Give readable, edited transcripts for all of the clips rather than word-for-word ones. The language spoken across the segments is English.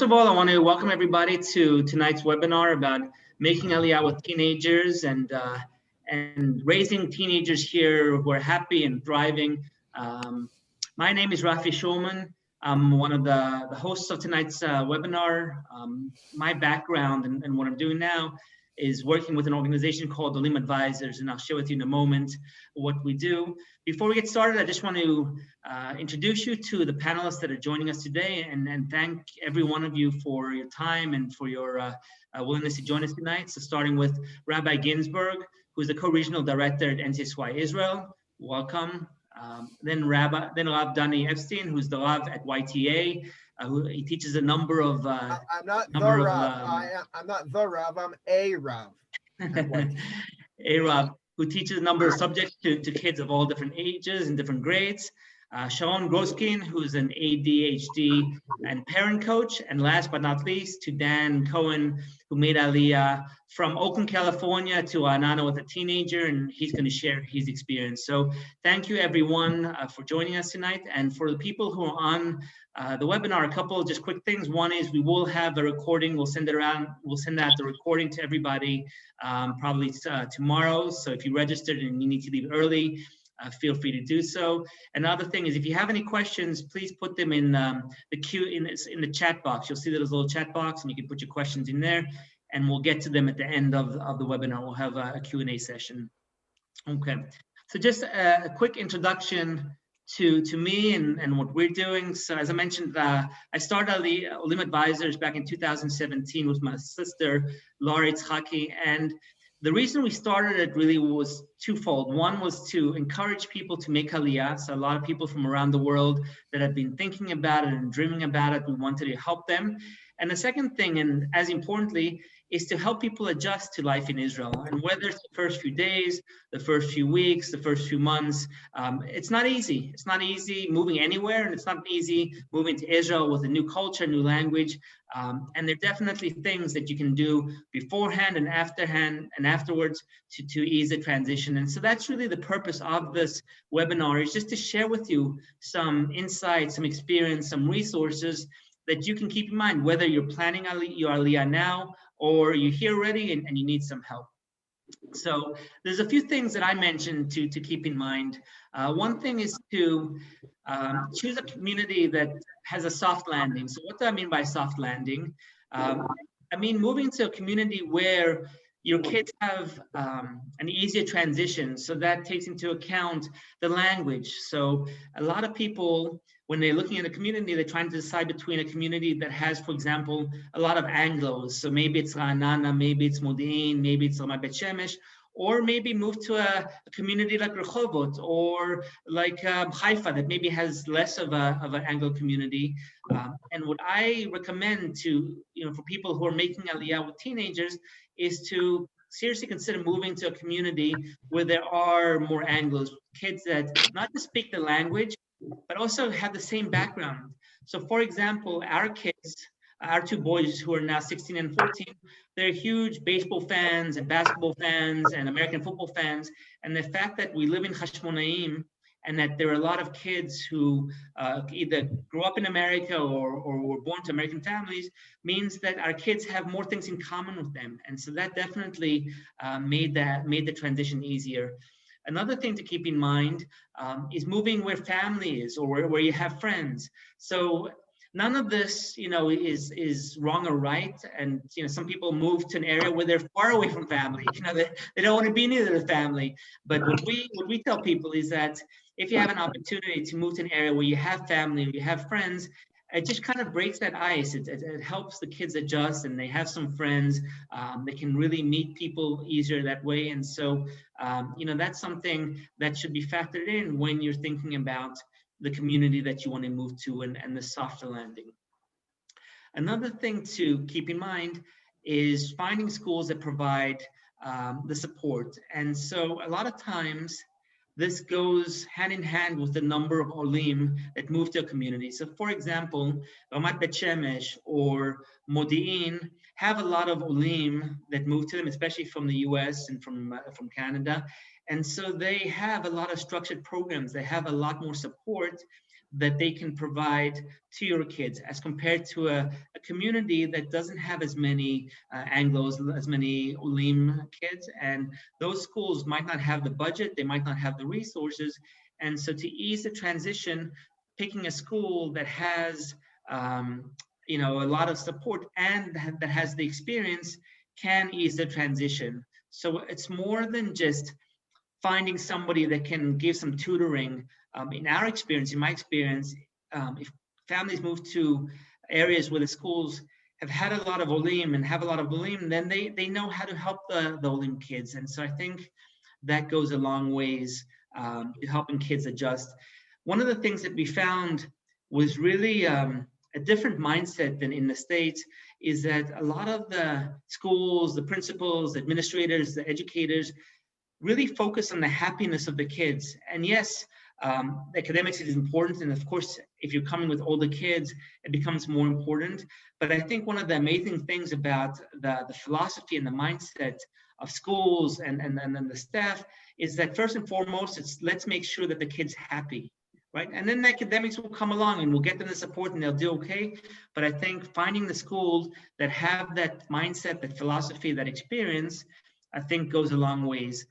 First of all, I want to welcome everybody to tonight's webinar about making Aliyah with teenagers and raising teenagers here who are happy and thriving. My name is Rafi Shulman. I'm one of the hosts of tonight's webinar. My background and what I'm doing now is working with an organization called Olim Advisors, and I'll share with you in a moment what we do. Before we get started, I just want to introduce you to the panelists that are joining us today and thank every one of you for your time and for your willingness to join us tonight. So starting with Rabbi Ginsburg, who's the co-regional director at NCSY Israel. Welcome. Then Rav Dani Epstein, who's the Rav at YTA. He teaches a number of. I'm not the Rav. I'm not the Rav. I'm a Rav. A Rav, who teaches a number of subjects to kids of all different ages and different grades. Sharon Groskin, who's an ADHD and parent coach. And last but not least, to Dan Cohen, who made Aliyah from Oakland, California to Anana with a teenager, and he's going to share his experience. So thank you, everyone, for joining us tonight. And for the people who are on the webinar, a couple of just quick things. One is we will have a recording. We'll send it around. We'll send out the recording to everybody probably tomorrow. So if you registered and you need to leave early, feel free to do so. Another thing is, if you have any questions, please put them in the queue in the chat box. You'll see that there's a little chat box, and you can put your questions in there, and we'll get to them at the end of the webinar. We'll have a Q&A session. Okay, so just a quick introduction to me and what we're doing. So as I mentioned, I started the Olim Advisors back in 2017 with my sister, Laura Itzhaki, and the reason we started it really was twofold. One was to encourage people to make Aliyah. So a lot of people from around the world that have been thinking about it and dreaming about it, we wanted to help them. And the second thing, and as importantly, is to help people adjust to life in Israel. And whether it's the first few days, the first few weeks, the first few months, it's not easy. It's not easy moving anywhere, and it's not easy moving to Israel with a new culture, new language. And there are definitely things that you can do beforehand and afterwards to ease the transition. And so that's really the purpose of this webinar, is just to share with you some insights, some experience, some resources that you can keep in mind, whether you're planning your Aliyah now or you're here already and you need some help. So there's a few things that I mentioned to keep in mind. One thing is to choose a community that has a soft landing. So what do I mean by soft landing? I mean moving to a community where your kids have an easier transition. So that takes into account the language. So a lot of people, when they're looking at a community, they're trying to decide between a community that has, for example, a lot of Anglos. So maybe it's Ra'anana, maybe it's Modi'in, maybe it's Ramat Bet Shemesh, or maybe move to a community like Rehovot or like Haifa that maybe has less of an Anglo community. And what I recommend for people who are making Aliyah with teenagers is to seriously consider moving to a community where there are more Anglos, kids that not just speak the language, but also have the same background. So for example, our kids, our two boys who are now 16 and 14, they're huge baseball fans and basketball fans and American football fans. And the fact that we live in Hashmonaim and that there are a lot of kids who either grew up in America or were born to American families means that our kids have more things in common with them. And so that definitely made the transition easier. Another thing to keep in mind is moving where family is or where you have friends. So none of this, is wrong or right. And some people move to an area where they're far away from family. They don't want to be near the family. But what we tell people is that if you have an opportunity to move to an area where you have family, or you have friends, it just kind of breaks that ice. It helps the kids adjust, and they have some friends. They can really meet people easier that way. And so, that's something that should be factored in when you're thinking about the community that you want to move to and the softer landing. Another thing to keep in mind is finding schools that provide the support. And so a lot of times, this goes hand in hand with the number of Olim that move to a community. So for example, Ramat Bet Shemesh or Modi'in have a lot of Olim that move to them, especially from the US and from Canada. And so they have a lot of structured programs. They have a lot more support that they can provide to your kids as compared to a community that doesn't have as many Anglos, as many Olim kids. And those schools might not have the budget, they might not have the resources. And so to ease the transition, picking a school that has a lot of support and that has the experience can ease the transition. So it's more than just finding somebody that can give some tutoring. In our experience, in my experience, if families move to areas where the schools have had a lot of Olim and have a lot of Olim, then they know how to help the Olim kids. And so I think that goes a long ways to helping kids adjust. One of the things that we found was really a different mindset than in the States is that a lot of the schools, the principals, the administrators, the educators really focus on the happiness of the kids. And yes, academics is important. And of course, if you're coming with older kids, it becomes more important. But I think one of the amazing things about the philosophy and the mindset of schools and the staff is that first and foremost, it's let's make sure that the kid's happy, right? And then the academics will come along and we'll get them the support and they'll do okay. But I think finding the schools that have that mindset, that philosophy, that experience, I think goes a long ways.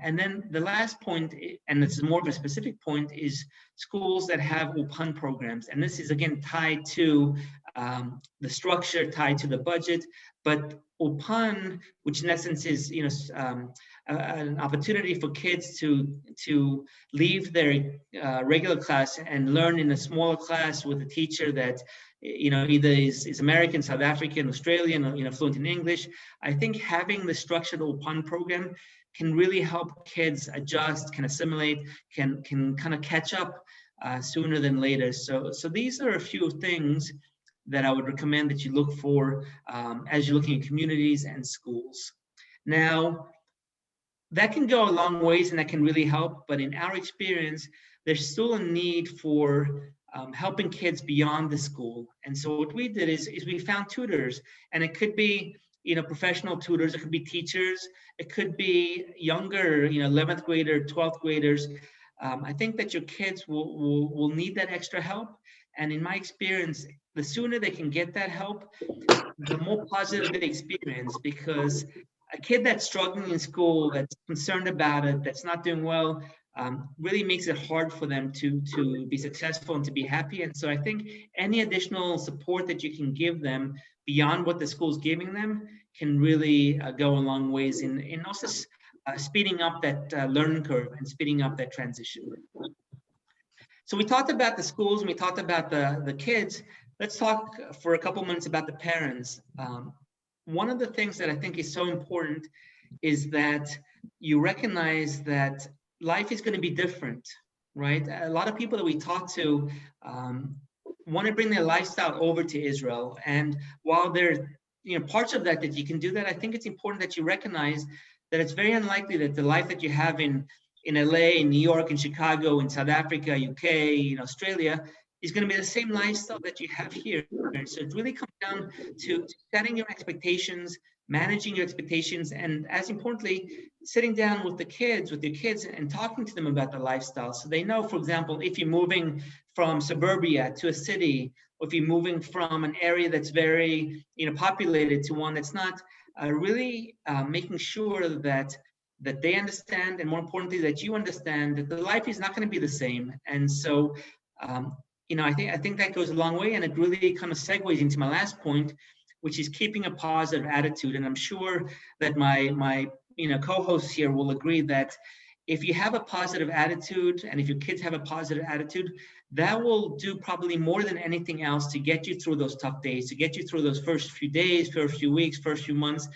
And then the last point, and this is more of a specific point, is schools that have UPAN programs. And this is, again, tied to the structure, tied to the budget. But UPAN, which in essence is an opportunity for kids to leave their regular class and learn in a smaller class with a teacher that either is American, South African, Australian, or fluent in English. I think having the structured UPAN program can really help kids adjust, can assimilate, can kind of catch up sooner than later. So these are a few things that I would recommend that you look for as you're looking at communities and schools. Now, that can go a long ways and that can really help, but in our experience, there's still a need for helping kids beyond the school. And so what we did is we found tutors, and it could be professional tutors, it could be teachers, it could be younger, 11th grader, 12th graders. I think that your kids will need that extra help. And in my experience, the sooner they can get that help, the more positive the experience, because a kid that's struggling in school, that's concerned about it, that's not doing well, really makes it hard for them to be successful and to be happy. And so I think any additional support that you can give them beyond what the school's giving them can really go a long ways in also speeding up that learning curve and speeding up that transition. So we talked about the schools and we talked about the kids. Let's talk for a couple minutes about the parents. One of the things that I think is so important is that you recognize that life is going to be different, right? A lot of people that we talk to want to bring their lifestyle over to Israel. And while there's parts of that you can do that, I think it's important that you recognize that it's very unlikely that the life that you have in LA, in New York, in Chicago, in South Africa, UK, in Australia, is going to be the same lifestyle that you have here. So it really comes down to setting your expectations, managing your expectations, and as importantly, sitting down with your kids and talking to them about the lifestyle. So they know, for example, if you're moving from suburbia to a city, or if you're moving from an area that's very populated to one that's not, really making sure that they understand, and more importantly, that you understand that the life is not going to be the same. And so I think that goes a long way, and it really kind of segues into my last point, which is keeping a positive attitude. And I'm sure that my co-hosts here will agree that if you have a positive attitude, and if your kids have a positive attitude, that will do probably more than anything else to get you through those tough days, to get you through those first few days, first few weeks, first few months,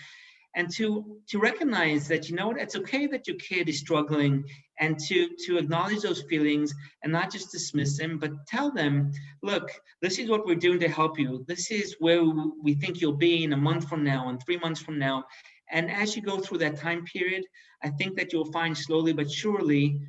and to recognize that, it's okay that your kid is struggling, and to acknowledge those feelings and not just dismiss them, but tell them, look, this is what we're doing to help you. This is where we think you'll be in a month from now and 3 months from now. And as you go through that time period, I think that you'll find slowly but surely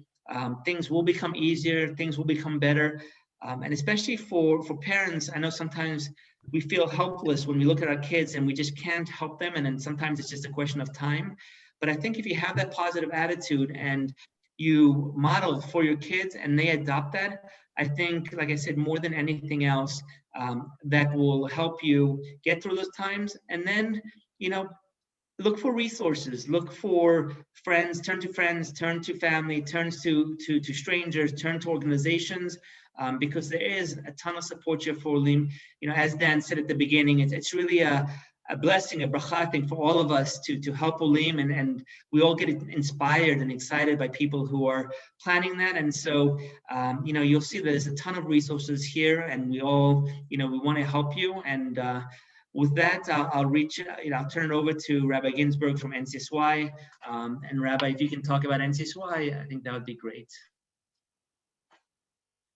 things will become easier, things will become better. And especially for parents, I know sometimes we feel helpless when we look at our kids and we just can't help them. And then sometimes it's just a question of time. But I think if you have that positive attitude and you model for your kids and they adopt that, I think, like I said, more than anything else, that will help you get through those times. And then, look for resources, look for friends, turn to family, turn to strangers, turn to organizations, because there is a ton of support here for Olim. As Dan said at the beginning, it's really a blessing, a bracha thing for all of us to help Olim, and we all get inspired and excited by people who are planning that. And so, you'll see that there's a ton of resources here, and we all, we want to help you. And with that, I'll turn it over to Rabbi Ginsburg from NCSY. And Rabbi, if you can talk about NCSY, I think that would be great.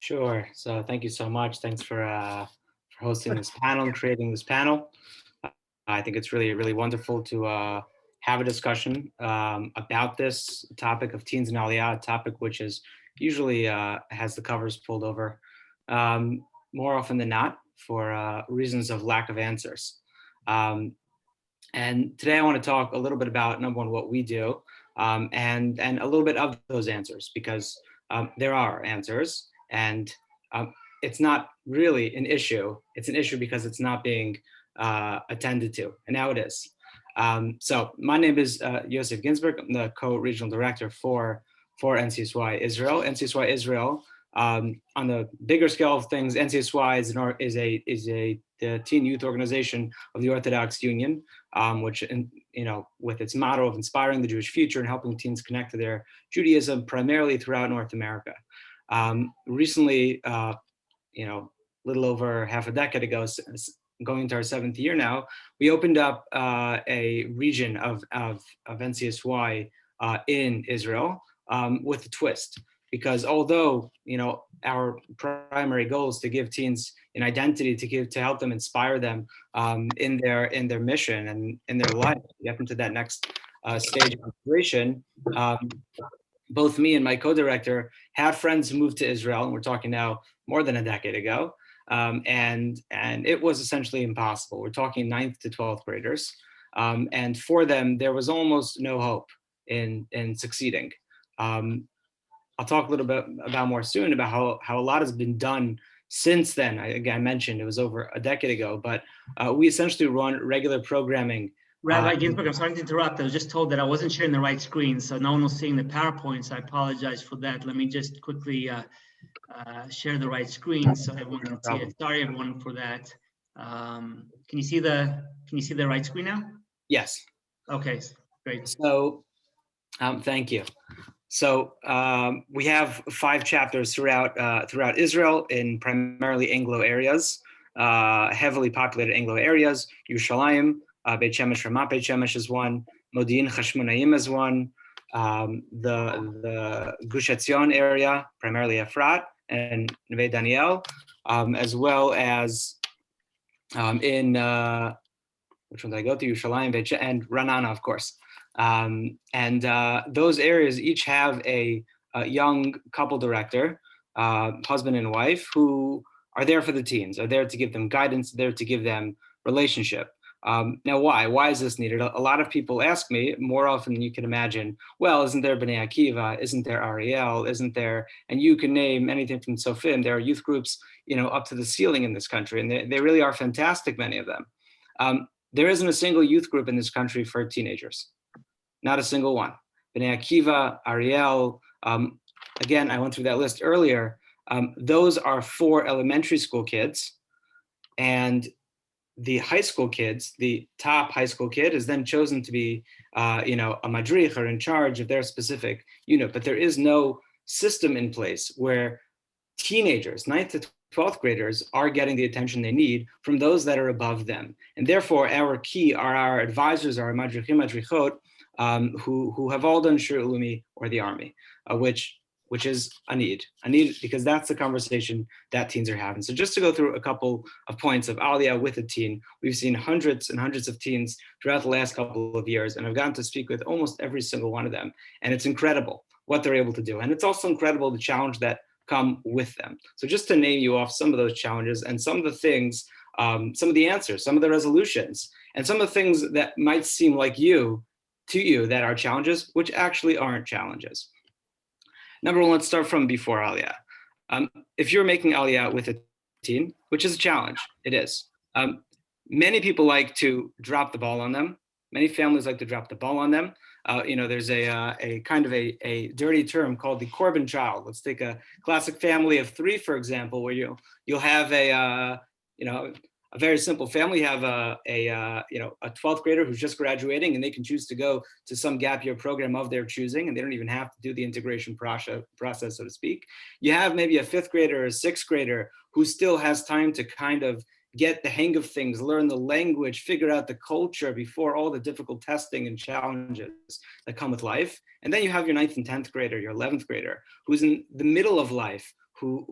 Sure. So thank you so much. Thanks for hosting this panel and creating this panel. I think it's really, really wonderful to have a discussion about this topic of teens and Aliyah, a topic which is usually has the covers pulled over more often than not for reasons of lack of answers. And today I want to talk a little bit about, number one, what we do, and a little bit of those answers, because there are answers, and it's not really an issue. It's an issue because it's not being attended to, and now it is. So my name is Yosef Ginsburg. I'm the co-regional director for NCSY Israel. NCSY Israel, on the bigger scale of things, NCSY is the teen youth organization of the Orthodox Union, which, with its motto of inspiring the Jewish future and helping teens connect to their Judaism, primarily throughout North America. Recently, little over half a decade ago, going into our 7th year now, we opened up a region of NCSY in Israel with a twist. Because although, our primary goal is to give teens an identity, to help them, inspire them in their mission and in their life, get them to that next stage of inspiration. Both me and my co-director had friends who moved to Israel, and we're talking now more than a decade ago. And it was essentially impossible. We're talking 9th to 12th graders. And for them, there was almost no hope in succeeding. I'll talk a little bit about more soon about how a lot has been done since then. I mentioned it was over a decade ago, but we essentially run regular programming. Rabbi Ginsburg, I'm sorry to interrupt. I was just told that I wasn't sharing the right screen, so no one was seeing the PowerPoint, so I apologize for that. Let me just quickly share the right screen so everyone can see it. Sorry, everyone, for that. Can you see the right screen now? Yes. Okay, great. So, thank you. So we have 5 chapters throughout Israel in primarily Anglo areas, heavily populated Anglo areas. Yerushalayim, Beit Shemesh, Ramat Beit Shemesh is one. Modi'in Chashmonaim is one. The Gush Etzion area, primarily Efrat and Neve Daniel, as well as in which one did I go to? Yerushalayim, Beit Shemesh, and Ranana, of course. And those areas each have a young couple director, husband and wife, who are there for the teens, are there to give them guidance, there to give them relationship. Now, why is this needed? A lot of people ask me, more often than you can imagine, well, isn't there Bnei Akiva? Isn't there Ariel? Isn't there, and you can name anything from Sofim. There are youth groups, up to the ceiling in this country, and they really are fantastic, many of them. There isn't a single youth group in this country for teenagers. Not a single one. Bnei Akiva, Ariel, again, I went through that list earlier. Those are for elementary school kids, and the high school kids, the top high school kid is then chosen to be, a madrich, or in charge of their specific unit. But there is no system in place where teenagers, 9th to 12th graders, are getting the attention they need from those that are above them. And therefore, our key are our advisors, our madrichim, madrichot, who have all done Shir Ulumi or the army, which is a need because that's the conversation that teens are having. So just to go through a couple of points of Aliyah with a teen, we've seen hundreds and hundreds of teens throughout the last couple of years, and I've gotten to speak with almost every single one of them. And it's incredible what they're able to do. And it's also incredible the challenge that come with them. So just to name you off some of those challenges and some of the things, some of the answers, some of the resolutions, and some of the things that might seem like to you that are challenges, which actually aren't challenges. Number one, let's start from before Aliyah. If you're making Aliyah with a teen, which is a challenge, it is. Many people like to drop the ball on them. Many families like to drop the ball on them. There's a kind of a dirty term called the Corbin child. Let's take a classic family of three, for example, where you'll have a very simple family. You have a 12th grader who's just graduating, and they can choose to go to some gap year program of their choosing, and they don't even have to do the integration process, so to speak. You have maybe a 5th grader or a 6th grader who still has time to kind of get the hang of things, learn the language, figure out the culture before all the difficult testing and challenges that come with life. And then you have your 9th and 10th grader, your 11th grader, who's in the middle of life, who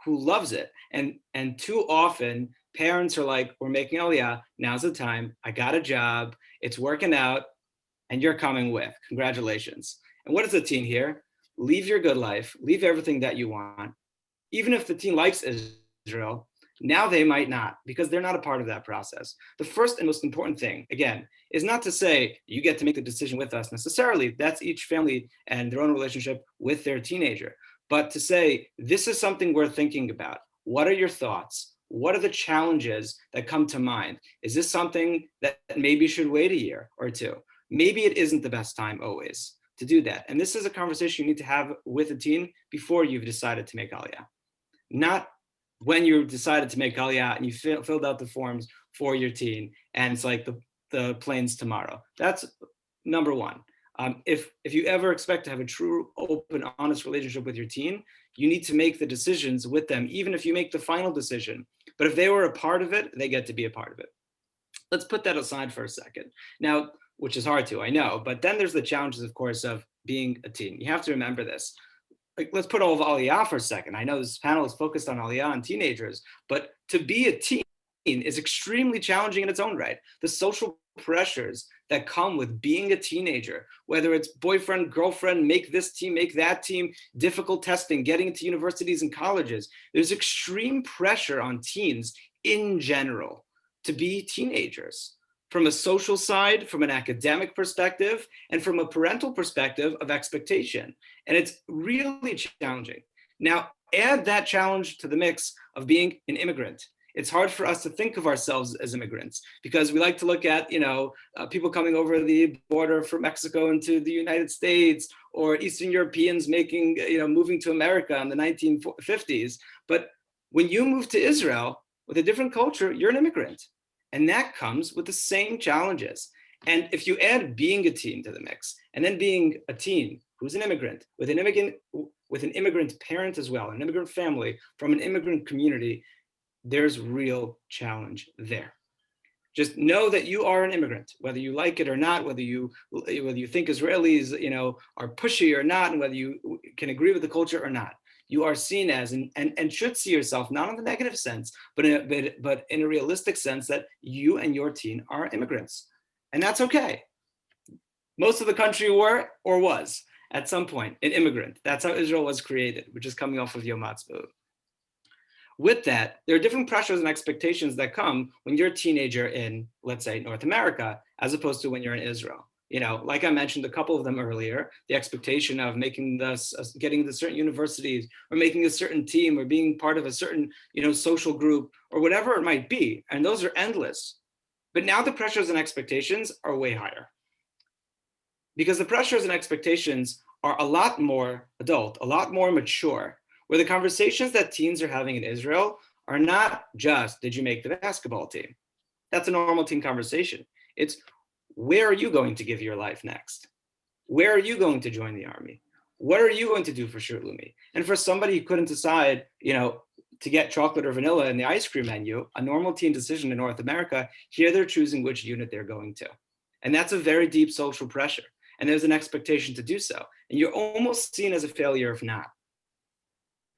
loves it. And too often, parents are like, we're making Aliyah, now's the time, I got a job, it's working out, and you're coming with, congratulations. And what is the teen here? Leave your good life, leave everything that you want. Even if the teen likes Israel, now they might not, because they're not a part of that process. The first and most important thing, again, is not to say you get to make the decision with us necessarily. That's each family and their own relationship with their teenager. But to say, this is something we're thinking about. What are your thoughts? What are the challenges that come to mind? Is this something that maybe should wait a year or two? Maybe it isn't the best time always to do that. And this is a conversation you need to have with a teen before you've decided to make Aliyah. Not when you decided to make Aliyah and you filled out the forms for your teen and it's like the plane's tomorrow. That's number one. If you ever expect to have a true, open, honest relationship with your teen, you need to make the decisions with them, even if you make the final decision. But if they were a part of it, they get to be a part of it. Let's put that aside for a second. Now, which is hard to, I know, but then there's the challenges, of course, of being a teen. You have to remember this. Like, let's put all of Aliyah for a second. I know this panel is focused on Aliyah and teenagers, but to be a teen is extremely challenging in its own right. The social pressures that come with being a teenager, whether it's boyfriend, girlfriend, make this team, make that team, difficult testing, getting into universities and colleges. There's extreme pressure on teens in general to be teenagers, from a social side, from an academic perspective, and from a parental perspective of expectation. And it's really challenging. Now, add that challenge to the mix of being an immigrant. It's hard for us to think of ourselves as immigrants because we like to look at, people coming over the border from Mexico into the United States, or Eastern Europeans moving to America in the 1950s. But when you move to Israel with a different culture, you're an immigrant. And that comes with the same challenges. And if you add being a teen to the mix, and then being a teen who's an immigrant, with an immigrant parent as well, an immigrant family from an immigrant community, there's real challenge there. Just know that you are an immigrant, whether you like it or not, whether you think Israelis, are pushy or not, and whether you can agree with the culture or not. You are seen as, and should see yourself, not in the negative sense, but in a realistic sense, that you and your teen are immigrants. And that's okay. Most of the country were or was at some point an immigrant. That's how Israel was created, which is coming off of Yom Ha'atzmaut. With that, there are different pressures and expectations that come when you're a teenager in, let's say, North America, as opposed to when you're in Israel. Like I mentioned a couple of them earlier, the expectation of getting into certain universities, or making a certain team, or being part of a certain, social group, or whatever it might be. And those are endless. But now the pressures and expectations are way higher. Because the pressures and expectations are a lot more adult, a lot more mature, where the conversations that teens are having in Israel are not just, did you make the basketball team? That's a normal teen conversation. It's, where are you going to give your life next? Where are you going to join the army? What are you going to do for Shir Leumi? And for somebody who couldn't decide, to get chocolate or vanilla in the ice cream menu, a normal teen decision in North America, here they're choosing which unit they're going to. And that's a very deep social pressure. And there's an expectation to do so. And you're almost seen as a failure if not.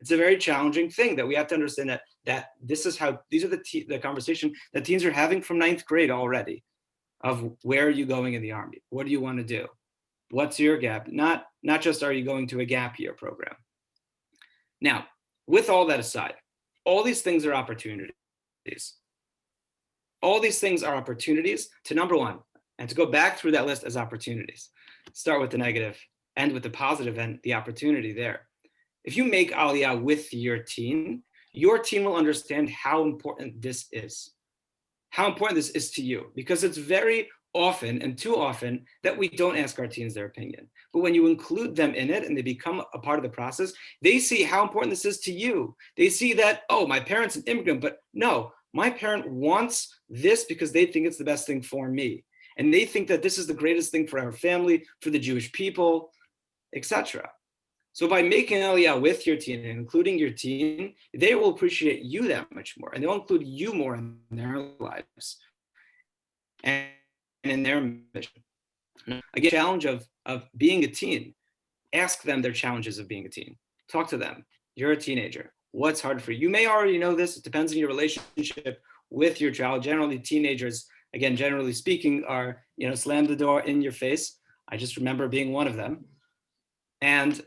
It's a very challenging thing that we have to understand that these are the conversation that teens are having from 9th grade already, of where are you going in the army? What do you want to do? What's your gap? Not just, are you going to a gap year program? Now, with all that aside, all these things are opportunities. All these things are opportunities to, number one, and to go back through that list as opportunities. Start with the negative, end with the positive, and the opportunity there if you make Aliyah with your teen will understand how important this is. How important this is to you, because it's very often and too often that we don't ask our teens their opinion. But when you include them in it and they become a part of the process, they see how important this is to you. They see that, oh, my parent's an immigrant, but no, my parent wants this because they think it's the best thing for me. And they think that this is the greatest thing for our family, for the Jewish people, etc. So by making Aliyah with your teen and including your teen, they will appreciate you that much more, and they'll include you more in their lives and in their mission. Again, challenge of being a teen. Ask them their challenges of being a teen. Talk to them. You're a teenager. What's hard for you? You may already know this. It depends on your relationship with your child. Generally, teenagers, again, generally speaking, are, slam the door in your face. I just remember being one of them. And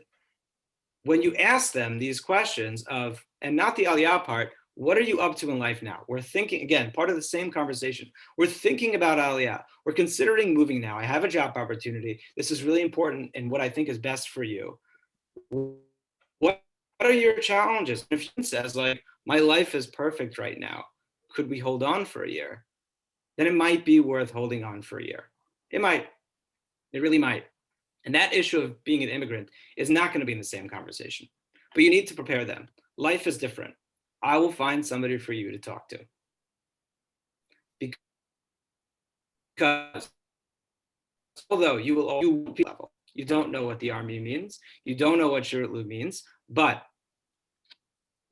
when you ask them these questions of, and not the Aliyah part, what are you up to in life now? We're thinking, again, part of the same conversation. We're thinking about Aliyah. We're considering moving now. I have a job opportunity. This is really important and what I think is best for you. What are your challenges? If he says, like, my life is perfect right now, could we hold on for a year? Then it might be worth holding on for a year. It might. It really might. And that issue of being an immigrant is not going to be in the same conversation. But you need to prepare them. Life is different. I will find somebody for you to talk to. Because although you level, you don't know what the army means, you don't know what shirtlu means, but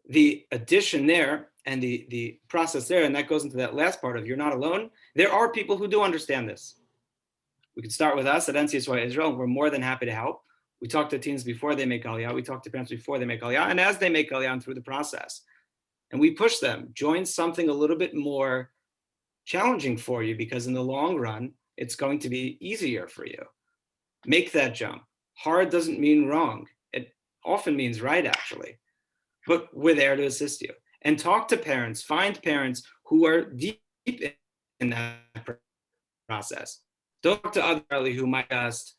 the addition there and the process there, and that goes into that last part of you're not alone, there are people who do understand this. We can start with us at NCSY Israel, and we're more than happy to help. We talk to teens before they make Aliyah. We talk to parents before they make Aliyah, and as they make Aliyah and through the process. And we push them, join something a little bit more challenging for you, because in the long run, it's going to be easier for you. Make that jump. Hard doesn't mean wrong. It often means right, actually. But we're there to assist you. And talk to parents, find parents who are deep in that process. Don't talk to others who might just,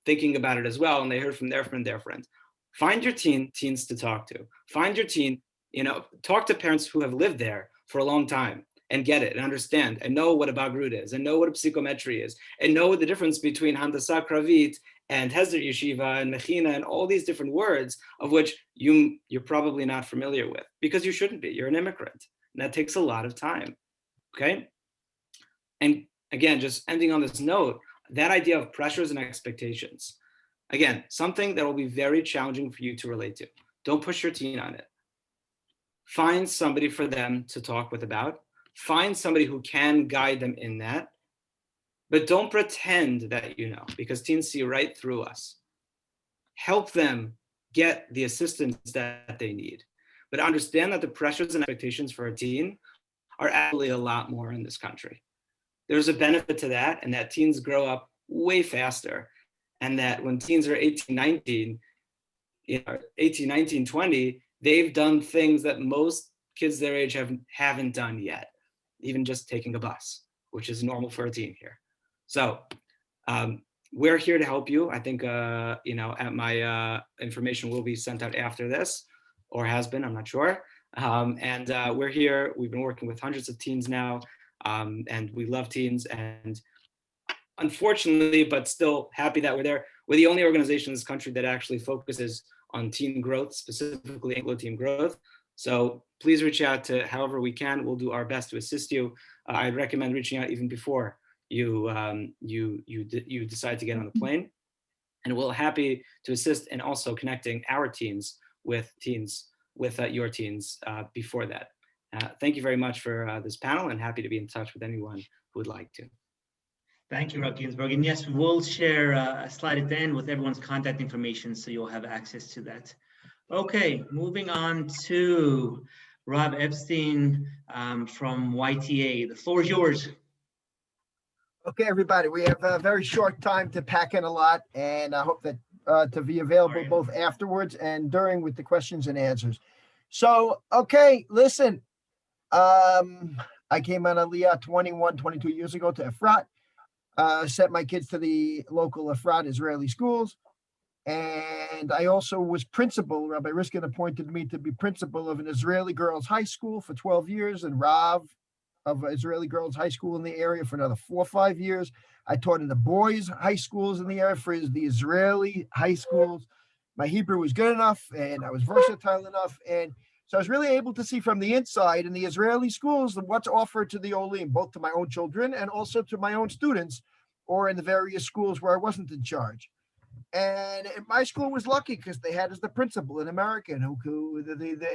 thinking about it as well, and they heard from their friend. Find your teens to talk to. Find your teen, talk to parents who have lived there for a long time and get it and understand and know what a bagrut is and know what a psychometry is and know the difference between handasa kravit and hesder yeshiva and mechina and all these different words of which you're probably not familiar with, because you shouldn't be. You're an immigrant, and that takes a lot of time. Okay. And again, just ending on this note, that idea of pressures and expectations, again, something that will be very challenging for you to relate to. Don't push your teen on it. Find somebody for them to talk with about. Find somebody who can guide them in that. But don't pretend that you know, because teens see right through us. Help them get the assistance that they need. But understand that the pressures and expectations for a teen are actually a lot more in this country. There's a benefit to that, and that teens grow up way faster. And that when teens are 18, 19, 20, they've done things that most kids their age haven't done yet, even just taking a bus, which is normal for a teen here. So we're here to help you. I think, at my information will be sent out after this, or has been, I'm not sure. And we're here. We've been working with hundreds of teens now. And we love teens, and unfortunately, but still happy that we're there. We're the only organization in this country that actually focuses on teen growth, specifically Anglo-teen growth. So please reach out to however we can. We'll do our best to assist you. I'd recommend reaching out even before you decide to get on the plane. And we're happy to assist in also connecting our teens with your teens before that. Thank you very much for this panel, and happy to be in touch with anyone who would like to. Thank you, Rob Ginsburg. And yes, we'll share a slide at the end with everyone's contact information, so you'll have access to that. Okay, moving on to Rob Epstein from YTA. The floor is yours. Okay, everybody, we have a very short time to pack in a lot, and I hope that to be available both afterwards and during with the questions and answers. So, okay, listen. I came on Aliyah 22 years ago to Efrat, sent my kids to the local Efrat Israeli schools. And I also was principal. Rabbi Riskin appointed me to be principal of an Israeli girls' high school for 12 years and Rav of Israeli girls' high school in the area for another 4 or 5 years. I taught in the boys' high schools in the area for the Israeli high schools. My Hebrew was good enough and I was versatile enough. And so I was really able to see from the inside in the Israeli schools what's offered to the Olim, both to my own children and also to my own students, or in the various schools where I wasn't in charge. And my school was lucky because they had as the principal an American who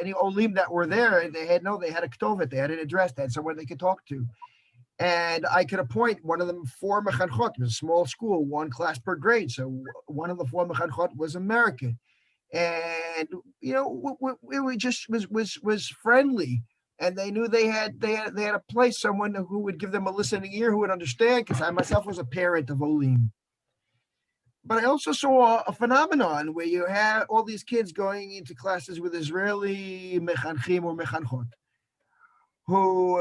any Olim that were there, they had a ktovet, they had an address, they had someone they could talk to. And I could appoint one of them 4 mechanchot. It was a small school, 1 class per grade. So one of the 4 mechanchot was American. And, it just was friendly. And they knew they had a place, someone who would give them a listening ear, who would understand, because I myself was a parent of Olim. But I also saw a phenomenon where you have all these kids going into classes with Israeli mechanchim or mechanchot, who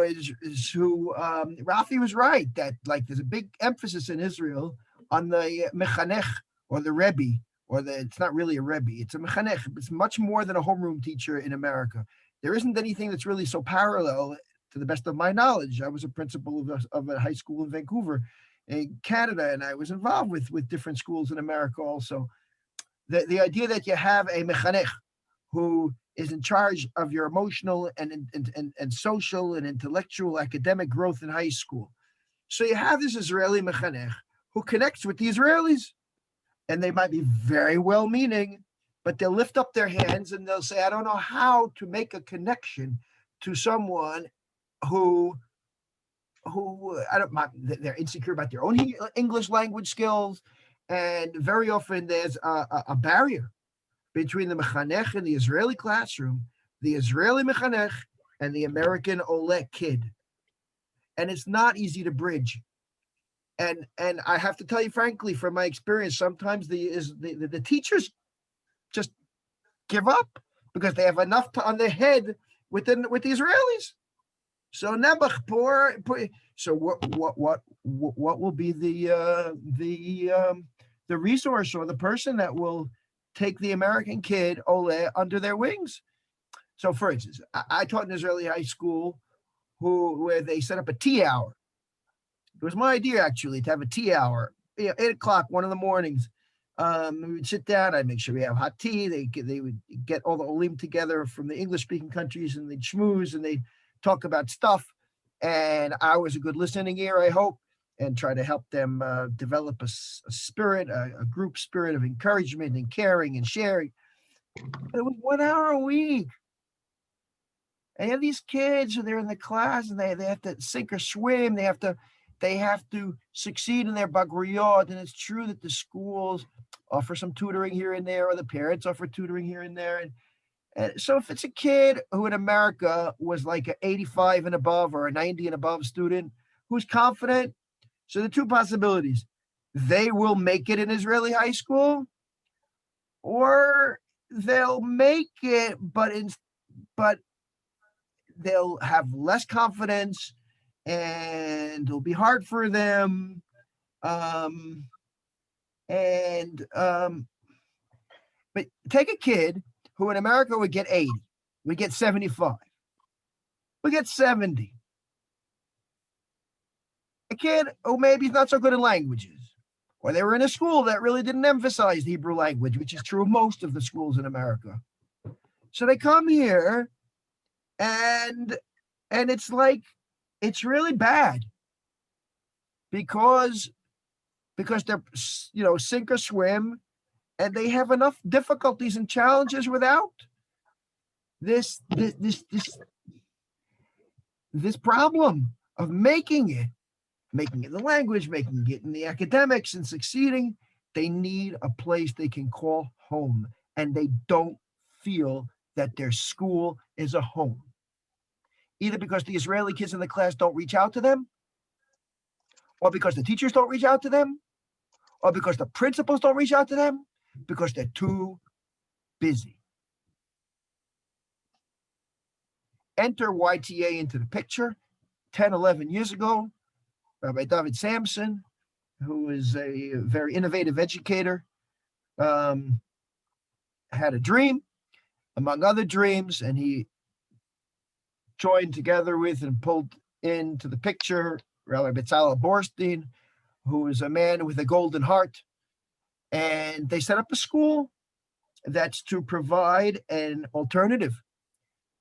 Rafi was right that like there's a big emphasis in Israel on the mechanech or the rebbe, it's not really a rebbe, it's a mechanech. It's much more than a homeroom teacher in America. There isn't anything that's really so parallel, to the best of my knowledge. I was a principal of a high school in Vancouver, in Canada, and I was involved with different schools in America also. The idea that you have a mechanech who is in charge of your emotional and social and intellectual academic growth in high school. So you have this Israeli mechanech who connects with the Israelis, and they might be very well-meaning, but they'll lift up their hands and they'll say, I don't know how to make a connection to someone who they're insecure about their own English language skills, and very often there's a barrier between the mechanech in the Israeli classroom, the Israeli mechanech, and the American Ole kid, and it's not easy to bridge. And I have to tell you frankly, from my experience, sometimes the teachers just give up because they have enough on their head with the Israelis. So Nebuch, poor. So what will be the resource or the person that will take the American kid Ole under their wings? So, for instance, I taught in Israeli high school where they set up a tea hour. It was my idea actually to have a tea hour, 8:00, one of the mornings. We would sit down. I'd make sure we have hot tea. They would get all the Olim together from the English-speaking countries, and they'd schmooze and they'd talk about stuff. And I was a good listening ear, I hope, and try to help them develop a spirit, a group spirit of encouragement and caring and sharing. But it was 1 hour a week. And you have these kids, and they're in the class, and they have to sink or swim. They have to succeed in their bagriyot. And it's true that the schools offer some tutoring here and there, or the parents offer tutoring here and there. And so if it's a kid who in America was like an 85 and above or a 90 and above student who's confident, so the two possibilities: they will make it in Israeli high school, or they'll make it, but they'll have less confidence and it'll be hard for them. But take a kid who in America would get 80, we get 75, we get 70. A kid who maybe is not so good in languages, or they were in a school that really didn't emphasize the Hebrew language, which is true of most of the schools in America. So they come here, and it's like, it's really bad because they're, sink or swim, and they have enough difficulties and challenges without this problem of making it in the language, making it in the academics, and succeeding. They need a place they can call home, and they don't feel that their school is a home, either because the Israeli kids in the class don't reach out to them, or because the teachers don't reach out to them, or because the principals don't reach out to them, because they're too busy. Enter YTA into the picture. 10, 11 years ago, Rabbi David Sampson, who is a very innovative educator, had a dream, among other dreams, and he joined together with and pulled into the picture Rabbi Bezalel Borstein, who is a man with a golden heart. And they set up a school that's to provide an alternative.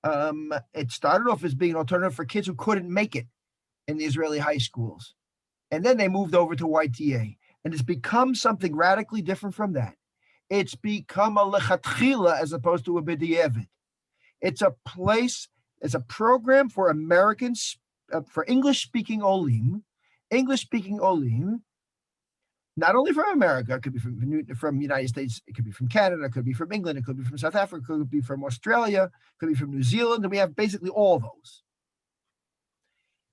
It started off as being an alternative for kids who couldn't make it in the Israeli high schools. And then they moved over to YTA. And it's become something radically different from that. It's become a lechatchila as opposed to a b'di'evet. It's a place, it's a program for Americans, for English-speaking Olim, not only from America, it could be from the United States, it could be from Canada, it could be from England, it could be from South Africa, it could be from Australia, it could be from New Zealand, and we have basically all those.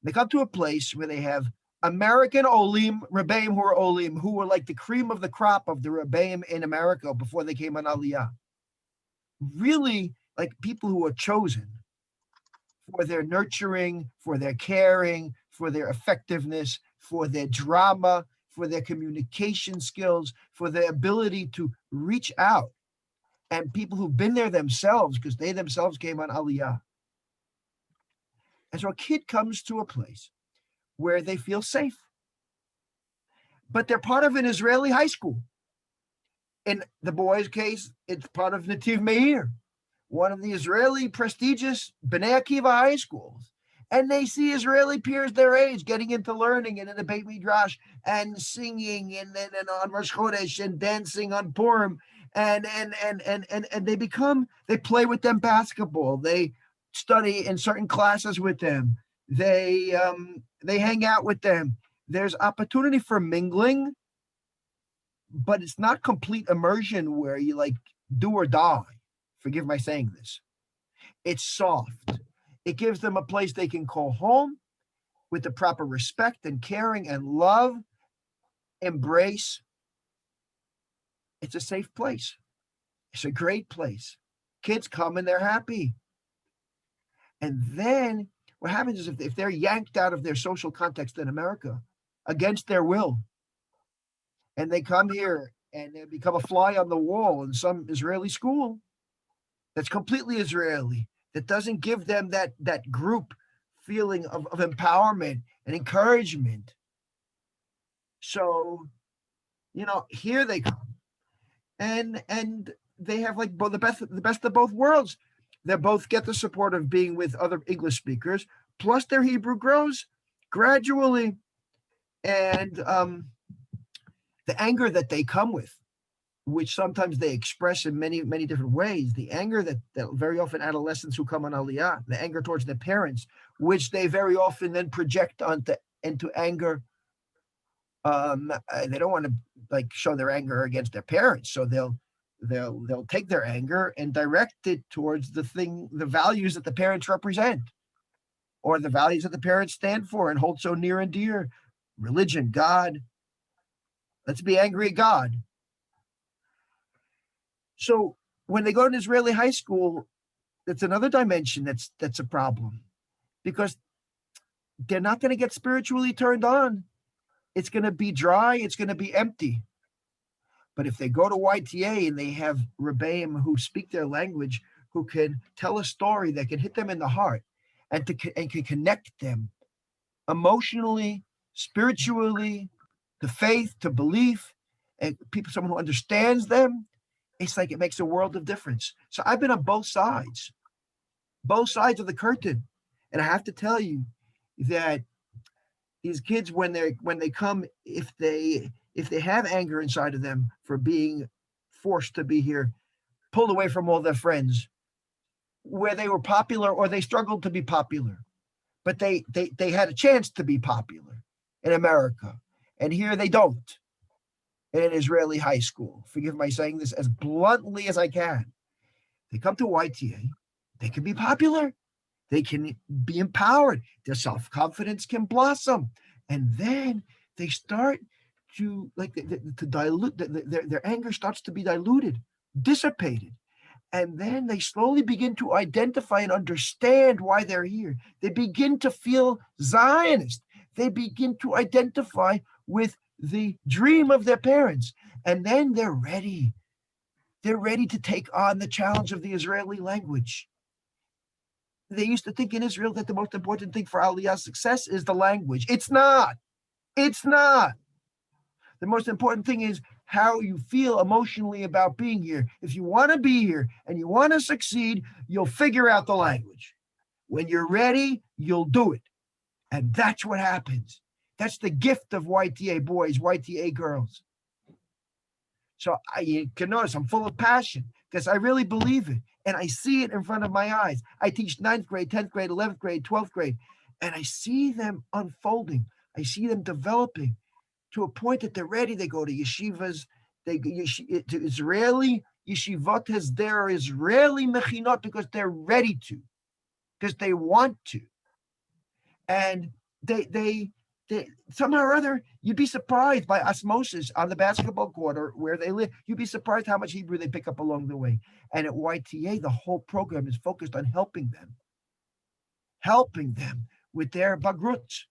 They come to a place where they have American Olim, Rebbeim who are Olim, who were like the cream of the crop of the Rebbeim in America before they came on Aliyah. Really like people who are chosen for their nurturing, for their caring, for their effectiveness, for their drama, for their communication skills, for their ability to reach out, and people who've been there themselves because they themselves came on Aliyah. And so a kid comes to a place where they feel safe, but they're part of an Israeli high school. In the boys' case, it's part of Nativ Meir, one of the Israeli prestigious Bnei Akiva high schools. And they see Israeli peers their age getting into learning and in the Beit Midrash and singing and on Rosh Chodesh and dancing on Purim. And they play with them basketball. They study in certain classes with them. They hang out with them. There's opportunity for mingling, but it's not complete immersion where you like do or die. Forgive my saying this. It's soft. It gives them a place they can call home with the proper respect and caring and love, embrace. It's a safe place. It's a great place. Kids come and they're happy. And then what happens is if they're yanked out of their social context in America against their will, and they come here and they become a fly on the wall in some Israeli school that's completely Israeli, that doesn't give them that group feeling of empowerment and encouragement. So, here they come. And they have like both the best of both worlds. They both get the support of being with other English speakers, plus their Hebrew grows gradually. And the anger that they come with, which sometimes they express in many, many different ways, the anger that very often adolescents who come on Aliyah, the anger towards their parents, which they very often then project into anger. They don't want to like show their anger against their parents, so they'll take their anger and direct it towards the values that the parents represent, or the values that the parents stand for and hold so near and dear: religion, God. Let's be angry at God. So when they go to an Israeli high school, that's another dimension that's a problem, because they're not going to get spiritually turned on. It's going to be dry. It's going to be empty. But if they go to YTA and they have Rebbeim who speak their language, who can tell a story that can hit them in the heart and can connect them emotionally, spiritually, to faith, to belief, and someone who understands them, it's like it makes a world of difference. So I've been on both sides of the curtain. And I have to tell you that these kids, when they come, if they have anger inside of them for being forced to be here, pulled away from all their friends, where they were popular or they struggled to be popular, but they had a chance to be popular in America, and here they don't in an Israeli high school. Forgive my saying this as bluntly as I can. They come to YTA, they can be popular, they can be empowered, their self-confidence can blossom, and then they start to dilute, their anger starts to be diluted, dissipated. And then they slowly begin to identify and understand why they're here. They begin to feel Zionist. They begin to identify with the dream of their parents. And then they're ready They're ready to take on the challenge of the Israeli language. They used to think in Israel that the most important thing for Aliyah's success is the language. It's not. It's not. The most important thing is how you feel emotionally about being here. If you want to be here and you want to succeed, you'll figure out the language. When you're ready, you'll do it. And that's what happens. That's the gift of YTA boys, YTA girls. So you can notice I'm full of passion because I really believe it. And I see it in front of my eyes. I teach 9th grade, 10th grade, 11th grade, 12th grade. And I see them unfolding. I see them developing to a point that they're ready. They go to yeshivas. They go to Israeli yeshivot has their Israeli mechinot because they're ready to, because they want to. And they somehow or other, you'd be surprised by osmosis on the basketball court or where they live. You'd be surprised how much Hebrew they pick up along the way. And at YTA, the whole program is focused on helping them with their bagrut.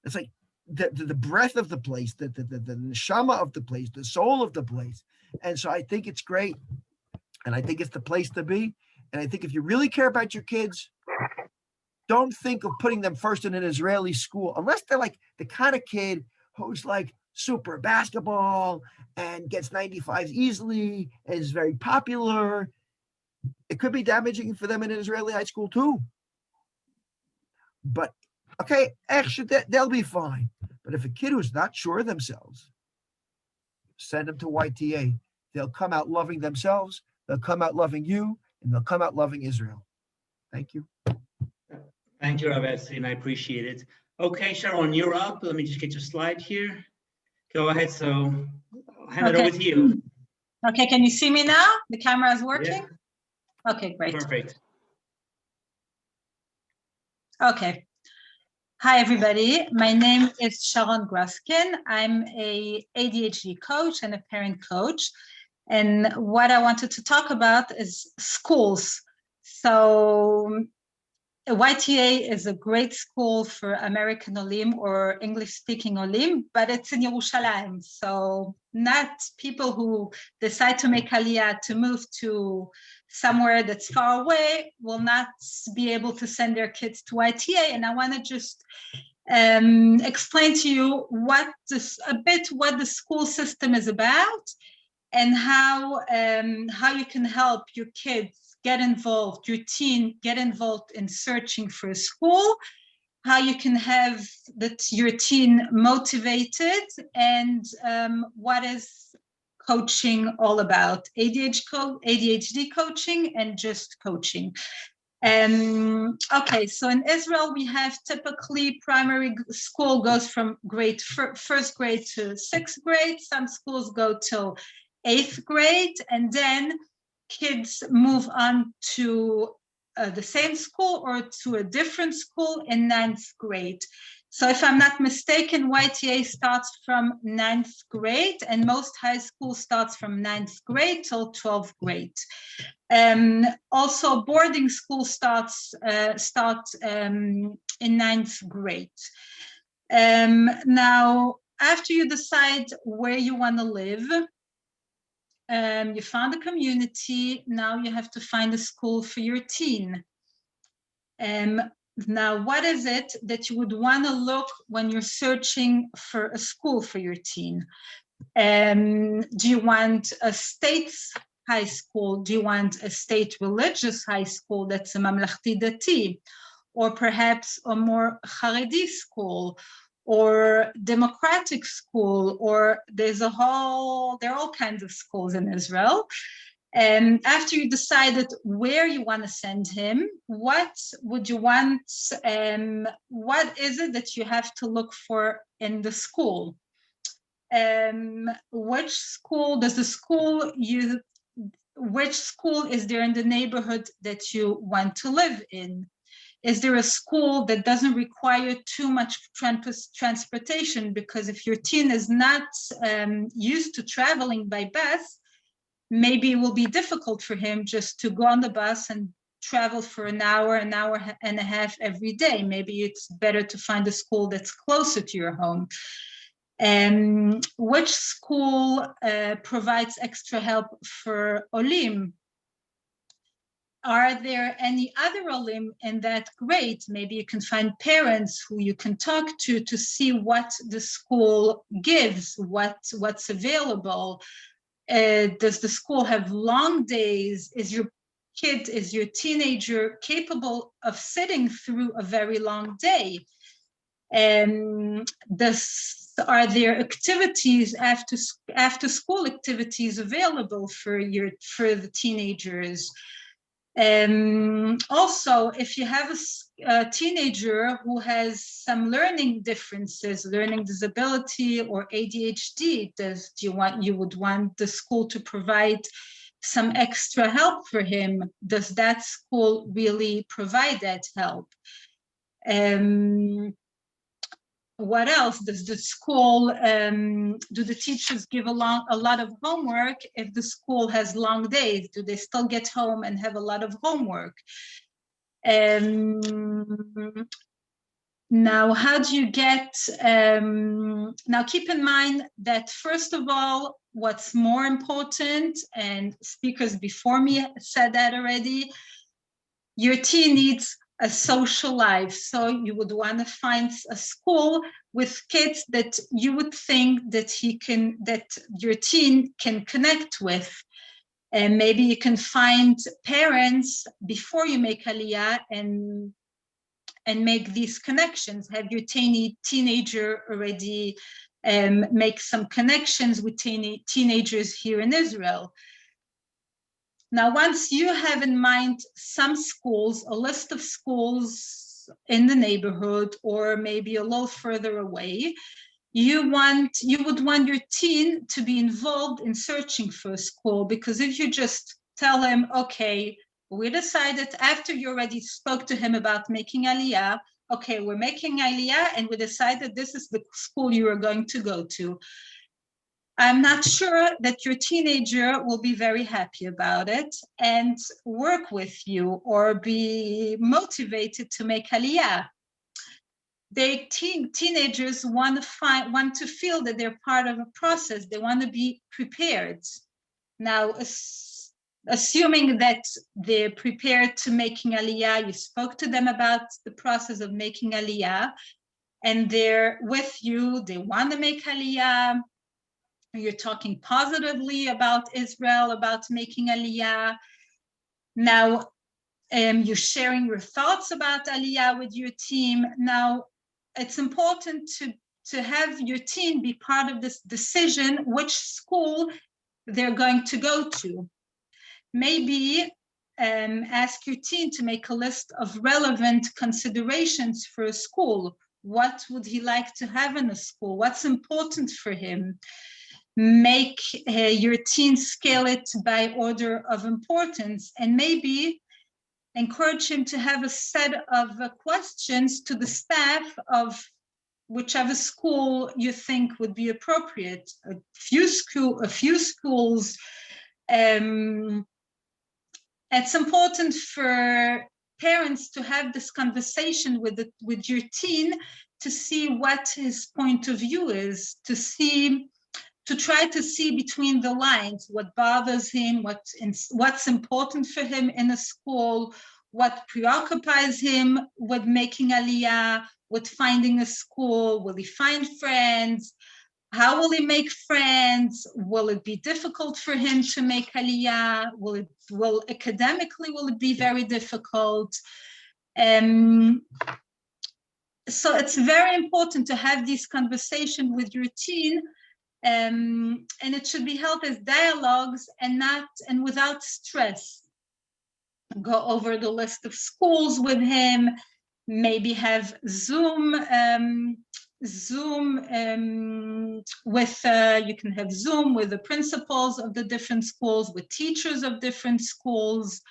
It's like the breath of the place, the neshama of the place, the soul of the place. And so I think it's great. And I think it's the place to be. And I think if you really care about your kids, don't think of putting them first in an Israeli school, unless they're like the kind of kid who's like super basketball and gets 95s easily and is very popular. It could be damaging for them in an Israeli high school too. But okay, actually, they'll be fine. But if a kid who's not sure of themselves, send them to YTA. They'll come out loving themselves, they'll come out loving you, and they'll come out loving Israel. Thank you. Thank you, Rabbi Epstein. I appreciate it. Okay, Sharon, you're up. Let me just get your slide here. Go ahead. So I'll hand it over to you. Okay, can you see me now? The camera is working? Yeah. Okay, great. Perfect. Okay. Hi, everybody. My name is Sharon Gruskin. I'm a ADHD coach and a parent coach. And what I wanted to talk about is schools. So YTA is a great school for American Olim or English-speaking Olim, but it's in Yerushalayim. So not people who decide to make Aliyah to move to somewhere that's far away will not be able to send their kids to YTA. And I want to just explain to you what the school system is about and how you can help your kids get involved, your teen get involved in searching for a school, how you can have your teen motivated, and what is coaching all about, ADHD coaching and just coaching. Okay, so in Israel, we have typically primary school goes from first grade to 6th grade. Some schools go till 8th grade, and then kids move on to the same school or to a different school in 9th grade. So if I'm not mistaken, YTA starts from 9th grade, and most high school starts from 9th grade till 12th grade. Also, boarding school starts in 9th grade. Now, after you decide where you want to live, you found a community, now you have to find a school for your teen. Now, what is it that you would want to look when you're searching for a school for your teen? Do you want a state high school? Do you want a state religious high school that's a mamlachti dati? Or perhaps a more Haredi school? Or democratic school, or there are all kinds of schools in Israel. And after you decided where you want to send him, what would you want, what is it that you have to look for in the school? Which school is there in the neighborhood that you want to live in? Is there a school that doesn't require too much transportation? Because if your teen is not used to traveling by bus, maybe it will be difficult for him just to go on the bus and travel for an hour and a half every day. Maybe it's better to find a school that's closer to your home. Which school provides extra help for Olim? Are there any other Olim in that grade? Maybe you can find parents who you can talk to see what the school gives, what's available. Does the school have long days? Is your teenager capable of sitting through a very long day? Are there activities after school activities available for the teenagers? Also, if you have a teenager who has some learning differences, learning disability or ADHD, you would want the school to provide some extra help for him? Does that school really provide that help? What else? Does the school, do the teachers give a lot of homework if the school has long days? Do they still get home and have a lot of homework? Now, how do you get, now keep in mind that first of all, what's more important, and speakers before me said that already, your teen needs a social life. So you would want to find a school with kids that you would think that your teen can connect with. And maybe you can find parents before you make Aliyah and make these connections. Have your teenager already make some connections with teenagers here in Israel. Now, once you have in mind some schools, a list of schools in the neighborhood, or maybe a little further away, you would want your teen to be involved in searching for a school, because if you just tell him, okay, we decided after you already spoke to him about making Aliyah, okay, we're making Aliyah and we decided this is the school you are going to go to. I'm not sure that your teenager will be very happy about it and work with you or be motivated to make Aliyah. Teenagers want to feel that they're part of a process. They want to be prepared. Now, assuming that they're prepared to making Aliyah, you spoke to them about the process of making Aliyah, and they're with you, they want to make Aliyah, you're talking positively about Israel, about making Aliyah. Now, you're sharing your thoughts about Aliyah with your team. Now, it's important to have your team be part of this decision, which school they're going to go to. Maybe ask your team to make a list of relevant considerations for a school. What would he like to have in a school? What's important for him? Make your team scale it by order of importance, and maybe encourage him to have a set of questions to the staff of whichever school you think would be appropriate. A few schools. It's important for parents to have this conversation with your teen to see what his point of view is, to try to see between the lines what bothers him, what's important for him in a school, what preoccupies him with making Aliyah, with finding a school. Will he find friends? How will he make friends? Will it be difficult for him to make Aliyah? Will academically it be very difficult? So it's very important to have this conversation with your teen, and it should be held as dialogues and without stress. Go over the list of schools with him, maybe have Zoom you can have Zoom with the principals of the different schools, with teachers of different schools.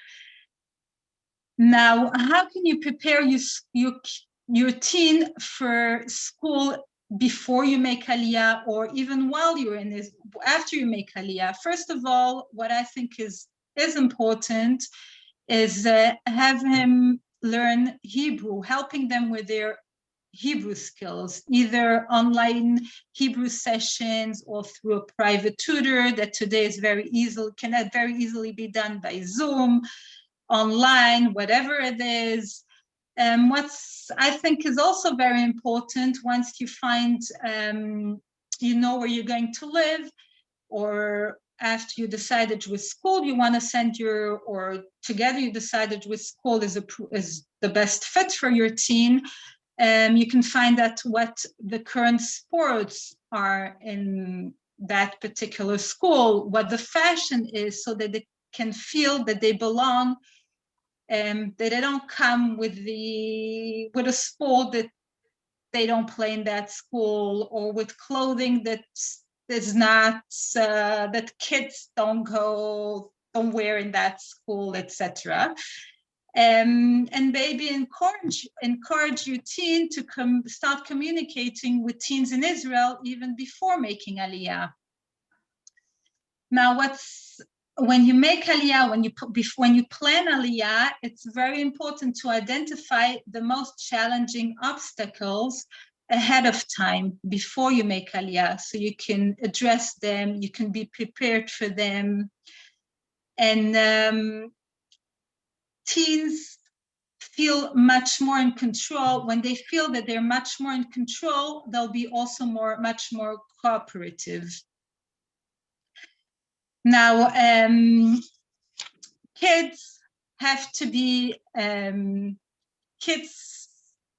Now, how can you prepare your teen for school before you make Aliyah, or even while you're in this, after you make Aliyah? First of all, what I think is important is have him learn Hebrew, helping them with their Hebrew skills, either online Hebrew sessions or through a private tutor that today is very easily be done by Zoom, online, whatever it is. What's I think is also very important, once you find you know where you're going to live, or after you decided which school you want to send or together you decided which school is the best fit for your teen, you can find out what the current sports are in that particular school, what the fashion is, so that they can feel that they belong, that they don't come with a sport that they don't play in that school, or with clothing that is not that kids don't wear in that school, etc. And maybe encourage your teen to start communicating with teens in Israel even before making Aliyah. Now, when you make Aliyah, when you plan Aliyah, it's very important to identify the most challenging obstacles ahead of time before you make Aliyah, so you can address them, you can be prepared for them. And teens feel much more in control. When they feel that they're much more in control, they'll be also much more cooperative. Now, kids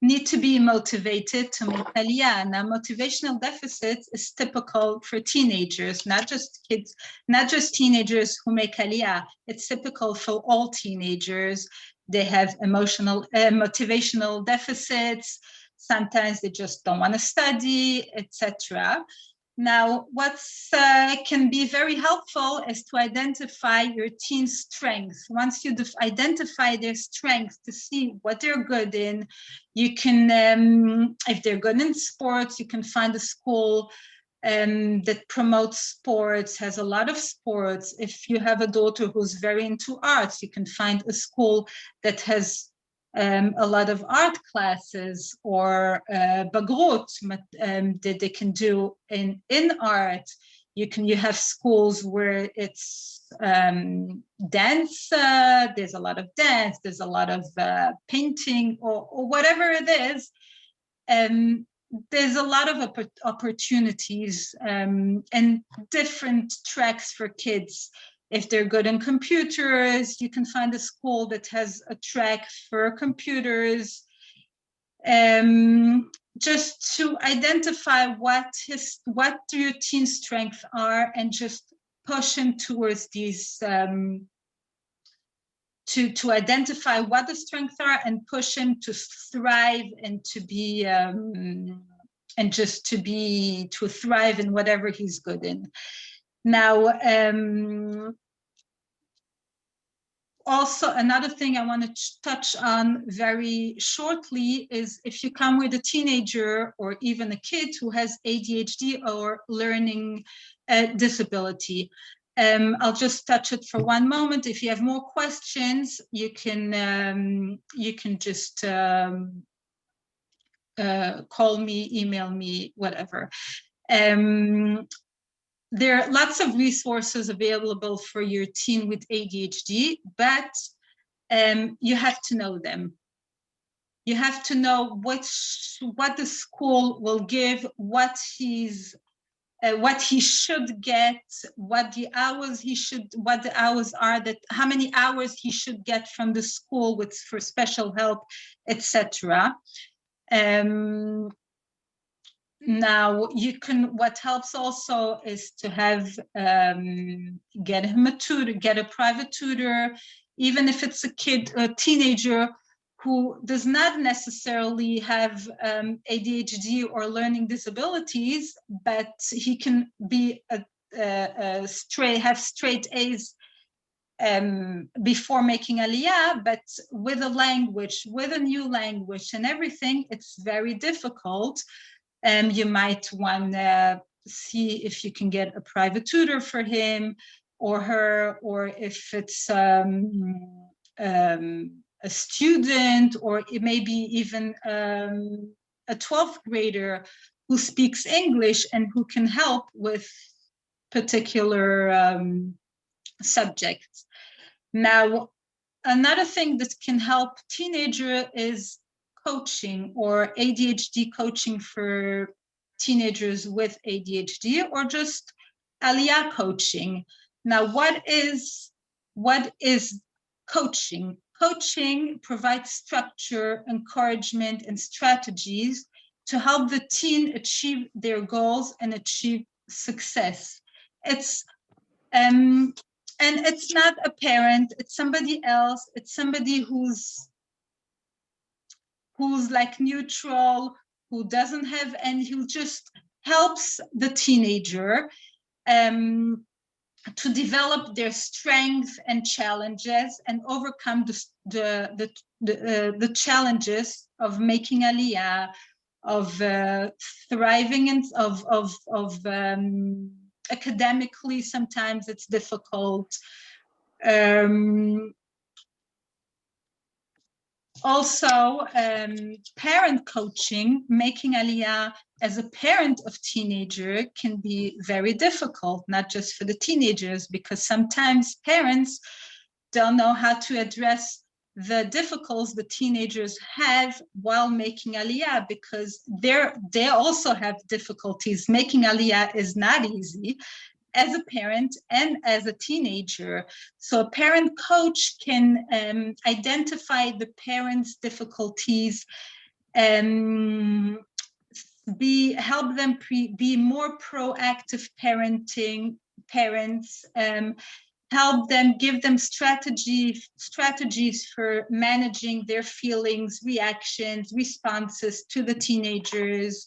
need to be motivated to make Aliyah. Now, motivational deficit is typical for teenagers, not just kids, not just teenagers who make Aliyah. It's typical for all teenagers. They have motivational deficits. Sometimes they just don't want to study, etc. Now, what can be very helpful is to identify your teen's strengths. Once you identify their strengths, to see what they're good in, you can, if they're good in sports, you can find a school that promotes sports, has a lot of sports. If you have a daughter who's very into arts, you can find a school that has a lot of art classes, or bagrut that they can do in art. You have schools where it's dance, there's a lot of dance, there's a lot of painting, or whatever it is. There's a lot of opportunities and different tracks for kids. If they're good in computers, you can find a school that has a track for computers. Just to identify what your teen's strengths are, and just push him towards these, to identify what the strengths are and push him to thrive and to be, to thrive in whatever he's good in. Now, also, another thing I want to touch on very shortly is if you come with a teenager or even a kid who has ADHD or learning disability. I'll just touch it for one moment. If you have more questions, you can just call me, email me, whatever. There are lots of resources available for your teen with ADHD, but you have to know them. You have to know what the school will give, what he should get, what the hours are, how many hours he should get from the school for special help, etc. Now, what helps also is to have, get him a tutor, get a private tutor, even if it's a teenager who does not necessarily have ADHD or learning disabilities, but he can be have straight A's before making Aliyah, but with a new language and everything, it's very difficult. You might want to see if you can get a private tutor for him or her, or if it's a student, or it may be even a 12th grader who speaks English and who can help with particular subjects. Now, another thing that can help teenager is coaching or ADHD coaching for teenagers with ADHD, or just Aliyah coaching. Now, what is coaching? Coaching provides structure, encouragement, and strategies to help the teen achieve their goals and achieve success. It's and it's not a parent, it's somebody else, it's somebody who's like neutral, who doesn't have any, who just helps the teenager to develop their strengths and challenges and overcome the challenges of making Aliyah, of thriving, and of academically. Sometimes it's difficult. Also, parent coaching, making Aliyah as a parent of teenager can be very difficult, not just for the teenagers, because sometimes parents don't know how to address the difficulties the teenagers have while making Aliyah, because they also have difficulties. Making Aliyah is not easy as a parent and as a teenager. So a parent coach can identify the parents' difficulties and help them be more proactive parents, help them, give them strategies for managing their feelings, reactions, responses to the teenagers,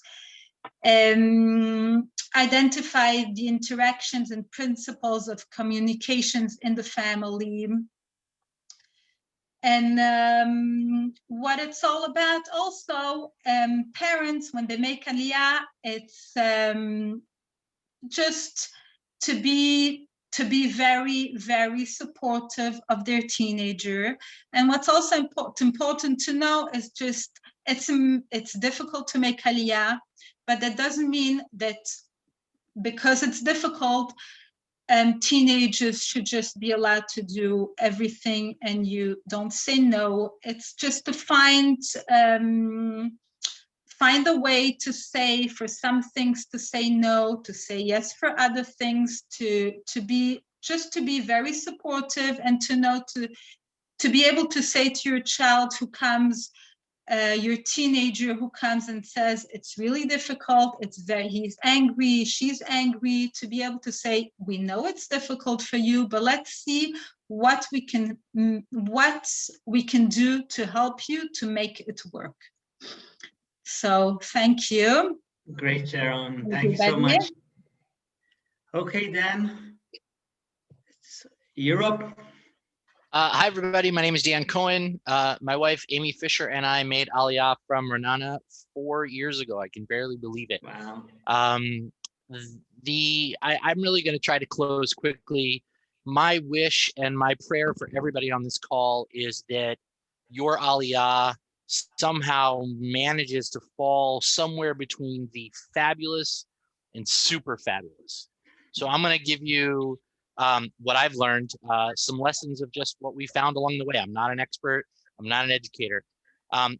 identify the interactions and principles of communications in the family. And what it's all about also, parents, when they make Aliyah, it's just to be very, very supportive of their teenager. And what's also important to know is just it's difficult to make Aliyah, but that doesn't mean that because it's difficult, teenagers should just be allowed to do everything and you don't say no. It's just to find a way to say, for some things to say no, to say yes for other things, to be very supportive, and to know to be able to say to your child who comes, your teenager who comes and says it's really difficult, he's angry, she's angry, to be able to say, we know it's difficult for you, but let's see what we can do to help you to make it work. So thank you. Great, Sharon. Thank you so much. Okay, Dan, you're up. Hi, everybody. My name is Dan Cohen. My wife, Amy Fisher, and I made Aliyah from Renana 4 years ago. I can barely believe it. Wow. I'm really going to try to close quickly. My wish and my prayer for everybody on this call is that your Aliyah somehow manages to fall somewhere between the fabulous and super fabulous. So I'm going to give you what I've learned, some lessons of just what we found along the way. I'm not an expert. I'm not an educator.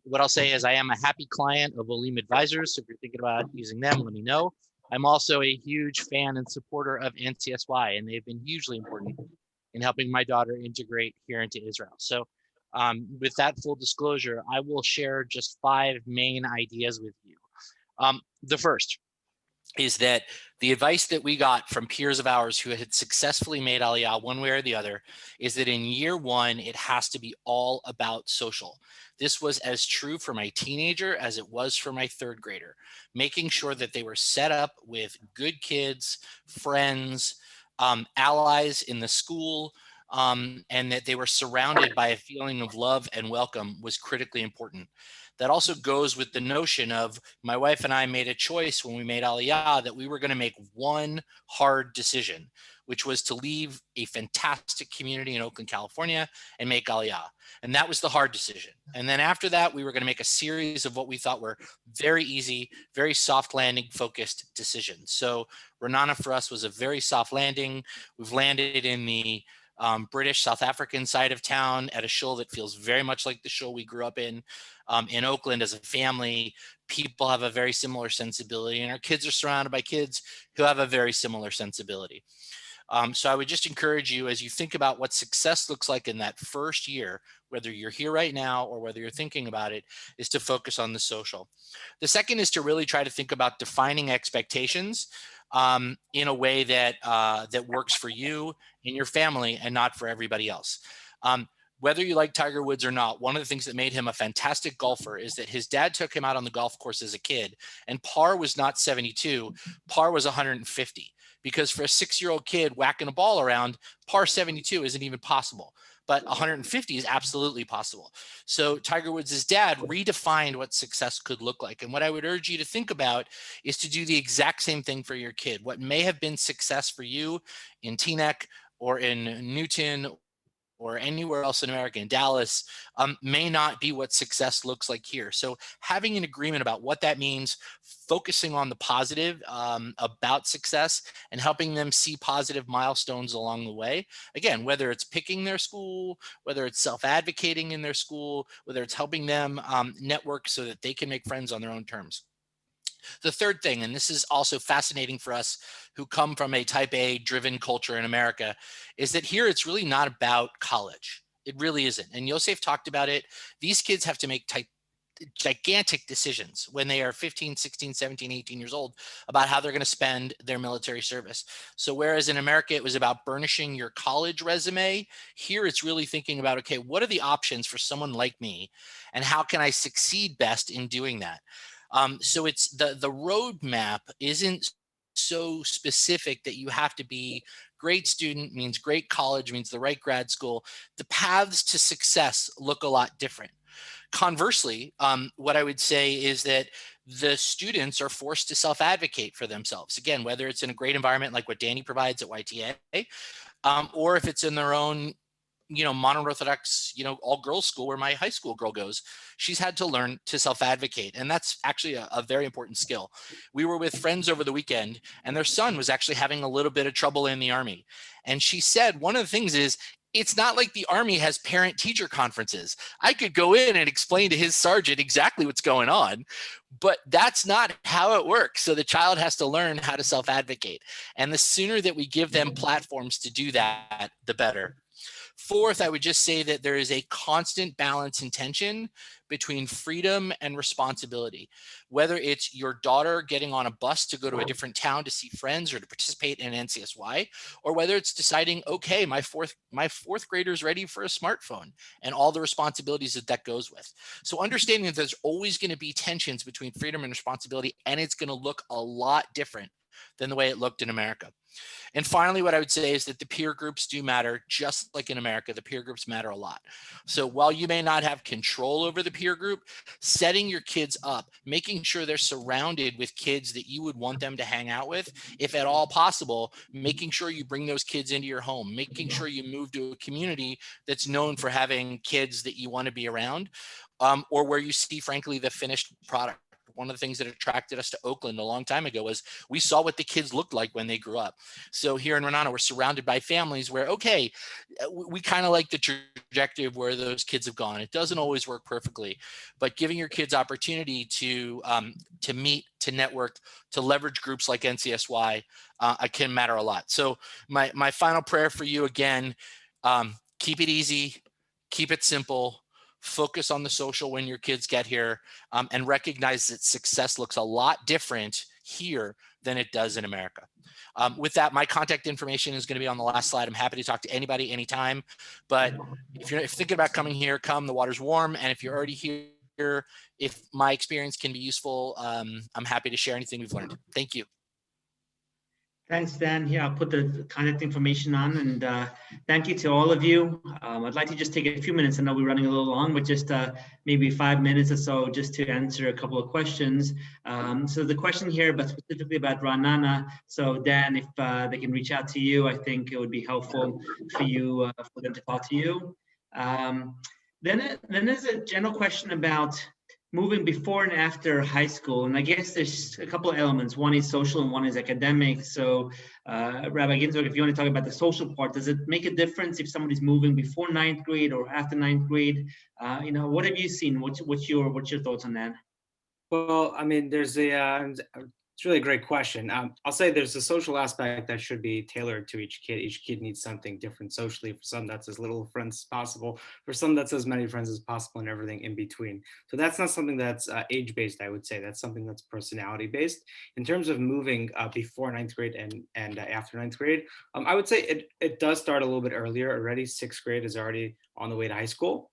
What I'll say is I am a happy client of Olim Advisors. So if you're thinking about using them, let me know. I'm also a huge fan and supporter of NCSY, and they've been hugely important in helping my daughter integrate here into Israel. So with that full disclosure, I will share just 5 main ideas with you. The first is that the advice that we got from peers of ours who had successfully made Aliyah one way or the other is that in year 1, it has to be all about social. This was as true for my teenager as it was for my 3rd grader, making sure that they were set up with good kids, friends, allies in the school, and that they were surrounded by a feeling of love and welcome was critically important. that also goes with the notion of my wife and I made a choice when we made Aliyah that we were going to make one hard decision, which was to leave a fantastic community in Oakland, California, and make Aliyah. And that was the hard decision. And then after that, we were going to make a series of what we thought were very easy, very soft landing focused decisions. So Renana for us was a very soft landing. We've landed in the British South African side of town at a shul that feels very much like the shul we grew up in Oakland as a family. People have a very similar sensibility, and our kids are surrounded by kids who have a very similar sensibility. So I would just encourage you, as you think about what success looks like in that first year, whether you're here right now or whether you're thinking about it, is to focus on the social. The second is to really try to think about defining expectations in a way that that works for you and your family and not for everybody else. Whether you like Tiger Woods or not, one of the things that made him a fantastic golfer is that his dad took him out on the golf course as a kid, and par was not 72, par was 150. Because for a 6-year-old kid whacking a ball around, par 72 isn't even possible, but 150 is absolutely possible. So Tiger Woods' dad redefined what success could look like. And what I would urge you to think about is to do the exact same thing for your kid. What may have been success for you in Teaneck or in Newton or anywhere else in America, in Dallas, may not be what success looks like here. So having an agreement about what that means, focusing on the positive about success and helping them see positive milestones along the way. Again, whether it's picking their school, whether it's self-advocating in their school, whether it's helping them network so that they can make friends on their own terms. The third thing, and this is also fascinating for us who come from a type A driven culture in America, is that here it's really not about college. It really isn't. And Yosef talked about it. These kids have to make gigantic decisions when they are 15, 16, 17, 18 years old about how they're going to spend their military service. So whereas in America, it was about burnishing your college resume, here it's really thinking about, okay, what are the options for someone like me? And how can I succeed best in doing that? So it's the roadmap isn't so specific that you have to be great student means great college means the right grad school. The paths to success look a lot different. Conversely, what I would say is that the students are forced to self-advocate for themselves. Again, whether it's in a great environment like what Danny provides at YTA, or if it's in their own modern Orthodox, all girls school where my high school girl goes, she's had to learn to self-advocate. And that's actually a very important skill. We were with friends over the weekend and their son was actually having a little bit of trouble in the Army. And she said, one of the things is, it's not like the Army has parent-teacher conferences. I could go in and explain to his sergeant exactly what's going on, but that's not how it works. So the child has to learn how to self-advocate. And the sooner that we give them platforms to do that, the better. Fourth, I would just say that there is a constant balance and tension between freedom and responsibility. Whether it's your daughter getting on a bus to go to a different town to see friends or to participate in NCSY, or whether it's deciding, okay, my fourth grader is ready for a smartphone and all the responsibilities that goes with. So understanding that there's always going to be tensions between freedom and responsibility, and it's going to look a lot different than the way it looked in America. And finally, what I would say is that the peer groups do matter, just like in America, the peer groups matter a lot. So while you may not have control over the peer group, setting your kids up, making sure they're surrounded with kids that you would want them to hang out with, if at all possible, making sure you bring those kids into your home, making sure you move to a community that's known for having kids that you want to be around, or where you see, frankly, the finished product. One of the things that attracted us to Oakland a long time ago was we saw what the kids looked like when they grew up. So here in Renana, we're surrounded by families where, okay, we kind of like the trajectory of where those kids have gone. It doesn't always work perfectly, but giving your kids opportunity to meet, to network, to leverage groups like NCSY can matter a lot. So my final prayer for you again, keep it easy, keep it simple. Focus on the social when your kids get here, and recognize that success looks a lot different here than it does in America. With that, my contact information is going to be on the last slide. I'm happy to talk to anybody anytime, but if you're thinking about coming here, come. The water's warm, and if you're already here, if my experience can be useful, I'm happy to share anything we've learned. Thank you. Thanks, Dan. Here, I'll put the contact information on, and thank you to all of you. I'd like to just take a few minutes. I know we're running a little long, but just maybe 5 minutes or so just to answer a couple of questions. So the question here, but specifically about Ra'anana. So Dan, if they can reach out to you, I think it would be helpful for you, for them to call to you. Then there's a general question about moving before and after high school. And I guess there's a couple of elements. One is social and one is academic. So Rabbi Ginsburg, if you want to talk about the social part, does it make a difference if somebody's moving before 9th grade or after 9th grade? What have you seen? What's your thoughts on that? Well, I mean, there's it's really a great question. I'll say there's a social aspect that should be tailored to each kid. Each kid needs something different socially. For some, that's as little friends as possible. For some, that's as many friends as possible, and everything in between. So that's not something that's age-based, I would say. That's something that's personality-based. In terms of moving before 9th grade and after 9th grade, I would say it does start a little bit earlier already. 6th grade is already on the way to high school.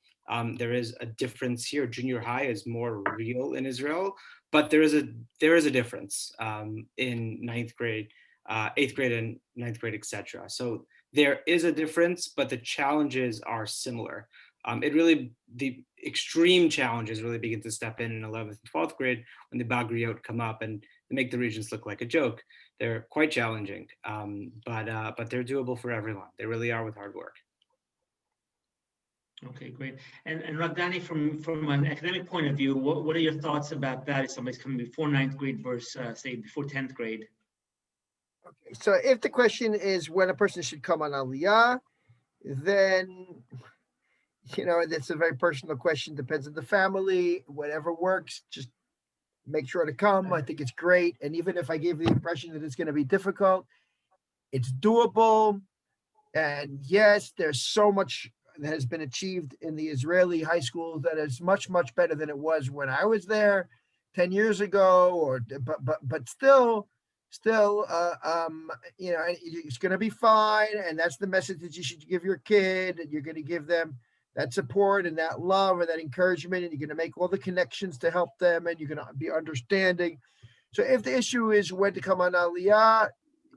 There is a difference here. Junior high is more real in Israel, but there is a difference in 9th grade, 8th grade, and 9th grade, etc. So there is a difference, but the challenges are similar. The extreme challenges really begin to step in 11th and 12th grade when the Bagriyot come up and they make the regions look like a joke. They're quite challenging, but they're doable for everyone. They really are with hard work. Okay, great. And Ragdani, from an academic point of view, what are your thoughts about that if somebody's coming before 9th grade versus, say, before 10th grade? Okay, so if the question is when a person should come on Aliyah, then, that's a very personal question. Depends on the family, whatever works, just make sure to come. I think it's great. And even if I gave the impression that it's going to be difficult, it's doable. And yes, there's so much that has been achieved in the Israeli high schools that is much, much better than it was when I was there 10 years ago, but still, it's going to be fine. And that's the message that you should give your kid, and you're going to give them that support and that love and that encouragement, and you're going to make all the connections to help them, and you're going to be understanding. So if the issue is when to come on Aliyah,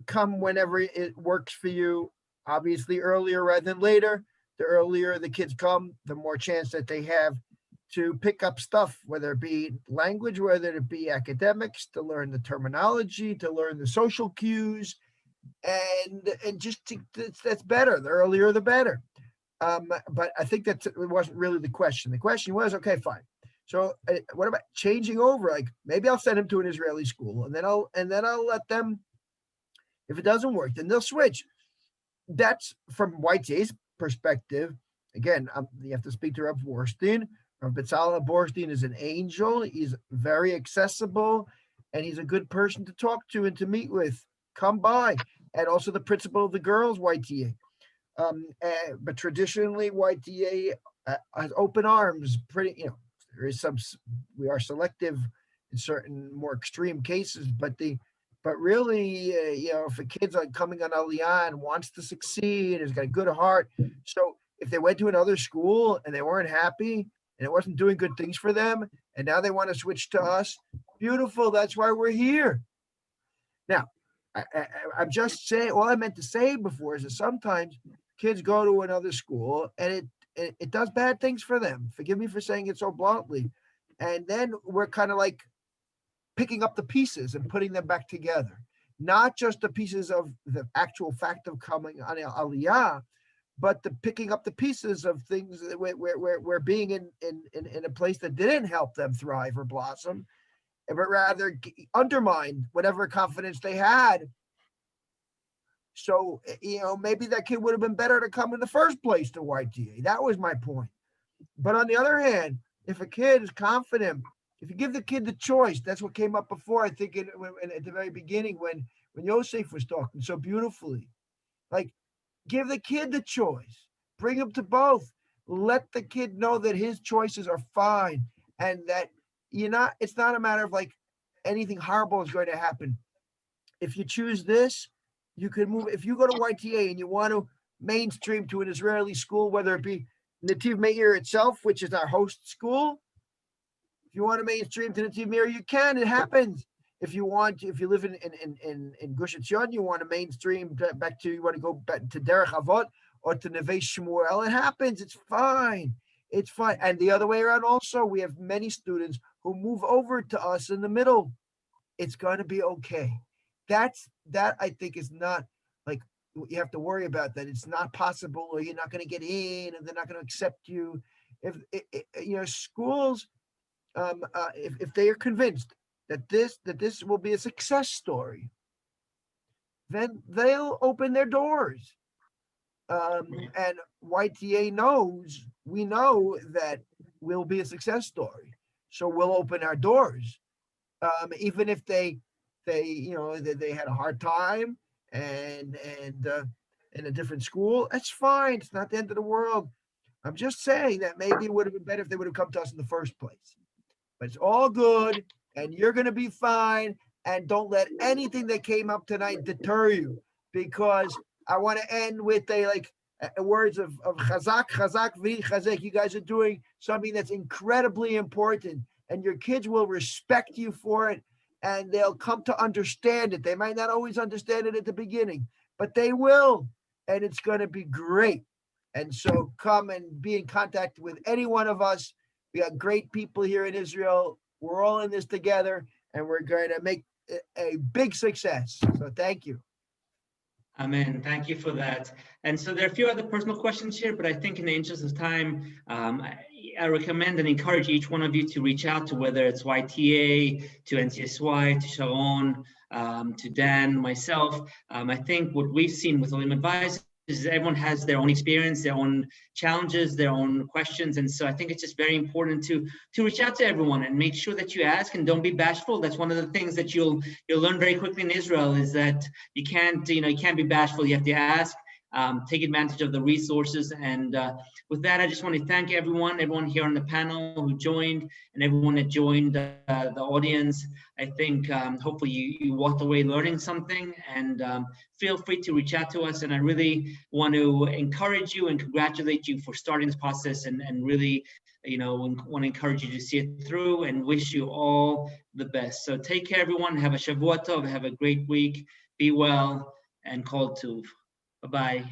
come whenever it works for you, obviously earlier rather than later. The earlier the kids come, the more chance that they have to pick up stuff, whether it be language, whether it be academics, to learn the terminology, to learn the social cues, and that's better. The earlier, the better. But I think that it wasn't really the question. The question was, okay, fine. So what about changing over? Like maybe I'll send him to an Israeli school, and then I'll let them. If it doesn't work, then they'll switch. That's from YTA's perspective. Again, you have to speak to Rav Borstein. Rav Betzalel Borstein is an angel. He's very accessible, and he's a good person to talk to and to meet with. Come by. And also the principal of the girls' YTA. But traditionally, YTA has open arms. There is we are selective in certain more extreme cases, but really, if a kid's coming on Aliyah and wants to succeed, has got a good heart. So if they went to another school and they weren't happy and it wasn't doing good things for them, and now they want to switch to us, beautiful. That's why we're here. Now, I'm just saying, all I meant to say before is that sometimes kids go to another school and it does bad things for them. Forgive me for saying it so bluntly. And then we're kind of like picking up the pieces and putting them back together, not just the pieces of the actual fact of coming on Aliyah, but the picking up the pieces of things that we're being in a place that didn't help them thrive or blossom, but rather undermine whatever confidence they had. So, maybe that kid would have been better to come in the first place to YTA. That was my point. But on the other hand, if a kid is confident, if you give the kid the choice, that's what came up before, I think, at the very beginning when Yosef was talking so beautifully. Like, give the kid the choice. Bring him to both. Let the kid know that his choices are fine and that it's not a matter of like anything horrible is going to happen. If you choose this, you can move. If you go to YTA and you want to mainstream to an Israeli school, whether it be Nativ Meir itself, which is our host school, if you want to mainstream to Nativ Meir, you can. It happens. if you live in Gush Etzion, you want to mainstream back to, you want to go back to Derech Avot or to Neve Shmuel, it happens. It's fine. It's fine. And the other way around also, we have many students who move over to us in the middle. It's going to be okay. That I think is not like, you have to worry about that. It's not possible, or you're not going to get in, and they're not going to accept you. If schools, if they are convinced that this will be a success story, then they'll open their doors. And YTA we know that we'll be a success story, so we'll open our doors, even if they had a hard time and in a different school. That's fine. It's not the end of the world. I'm just saying that maybe it would have been better if they would have come to us in the first place. But it's all good, and you're going to be fine. And don't let anything that came up tonight deter you, because I want to end with words of chazak, v'hi chazek. You guys are doing something that's incredibly important, and your kids will respect you for it, and they'll come to understand it. They might not always understand it at the beginning, but they will, and it's going to be great. And so come and be in contact with any one of us. We got great people here in Israel. We're all in this together, and we're going to make a big success. So thank you. Amen. Thank you for that. And so there are a few other personal questions here, but I think in the interest of time, I recommend and encourage each one of you to reach out to, whether it's YTA, to NCSY, to Sharon, to Dan, myself. I think what we've seen with Olim Advisors is everyone has their own experience, their own challenges, their own questions. And so I think it's just very important to reach out to everyone and make sure that you ask and don't be bashful. That's one of the things that you'll learn very quickly in Israel, is that you can't be bashful. You have to ask, take advantage of the resources. And with that, I just want to thank everyone here on the panel who joined, and everyone that joined the audience. I think hopefully you walked away learning something, and feel free to reach out to us. And I really want to encourage you and congratulate you for starting this process, and really, want to encourage you to see it through, and wish you all the best. So take care, everyone. Have a Shavua Tov. Have a great week. Be well, and Kol Tuv. Bye-bye.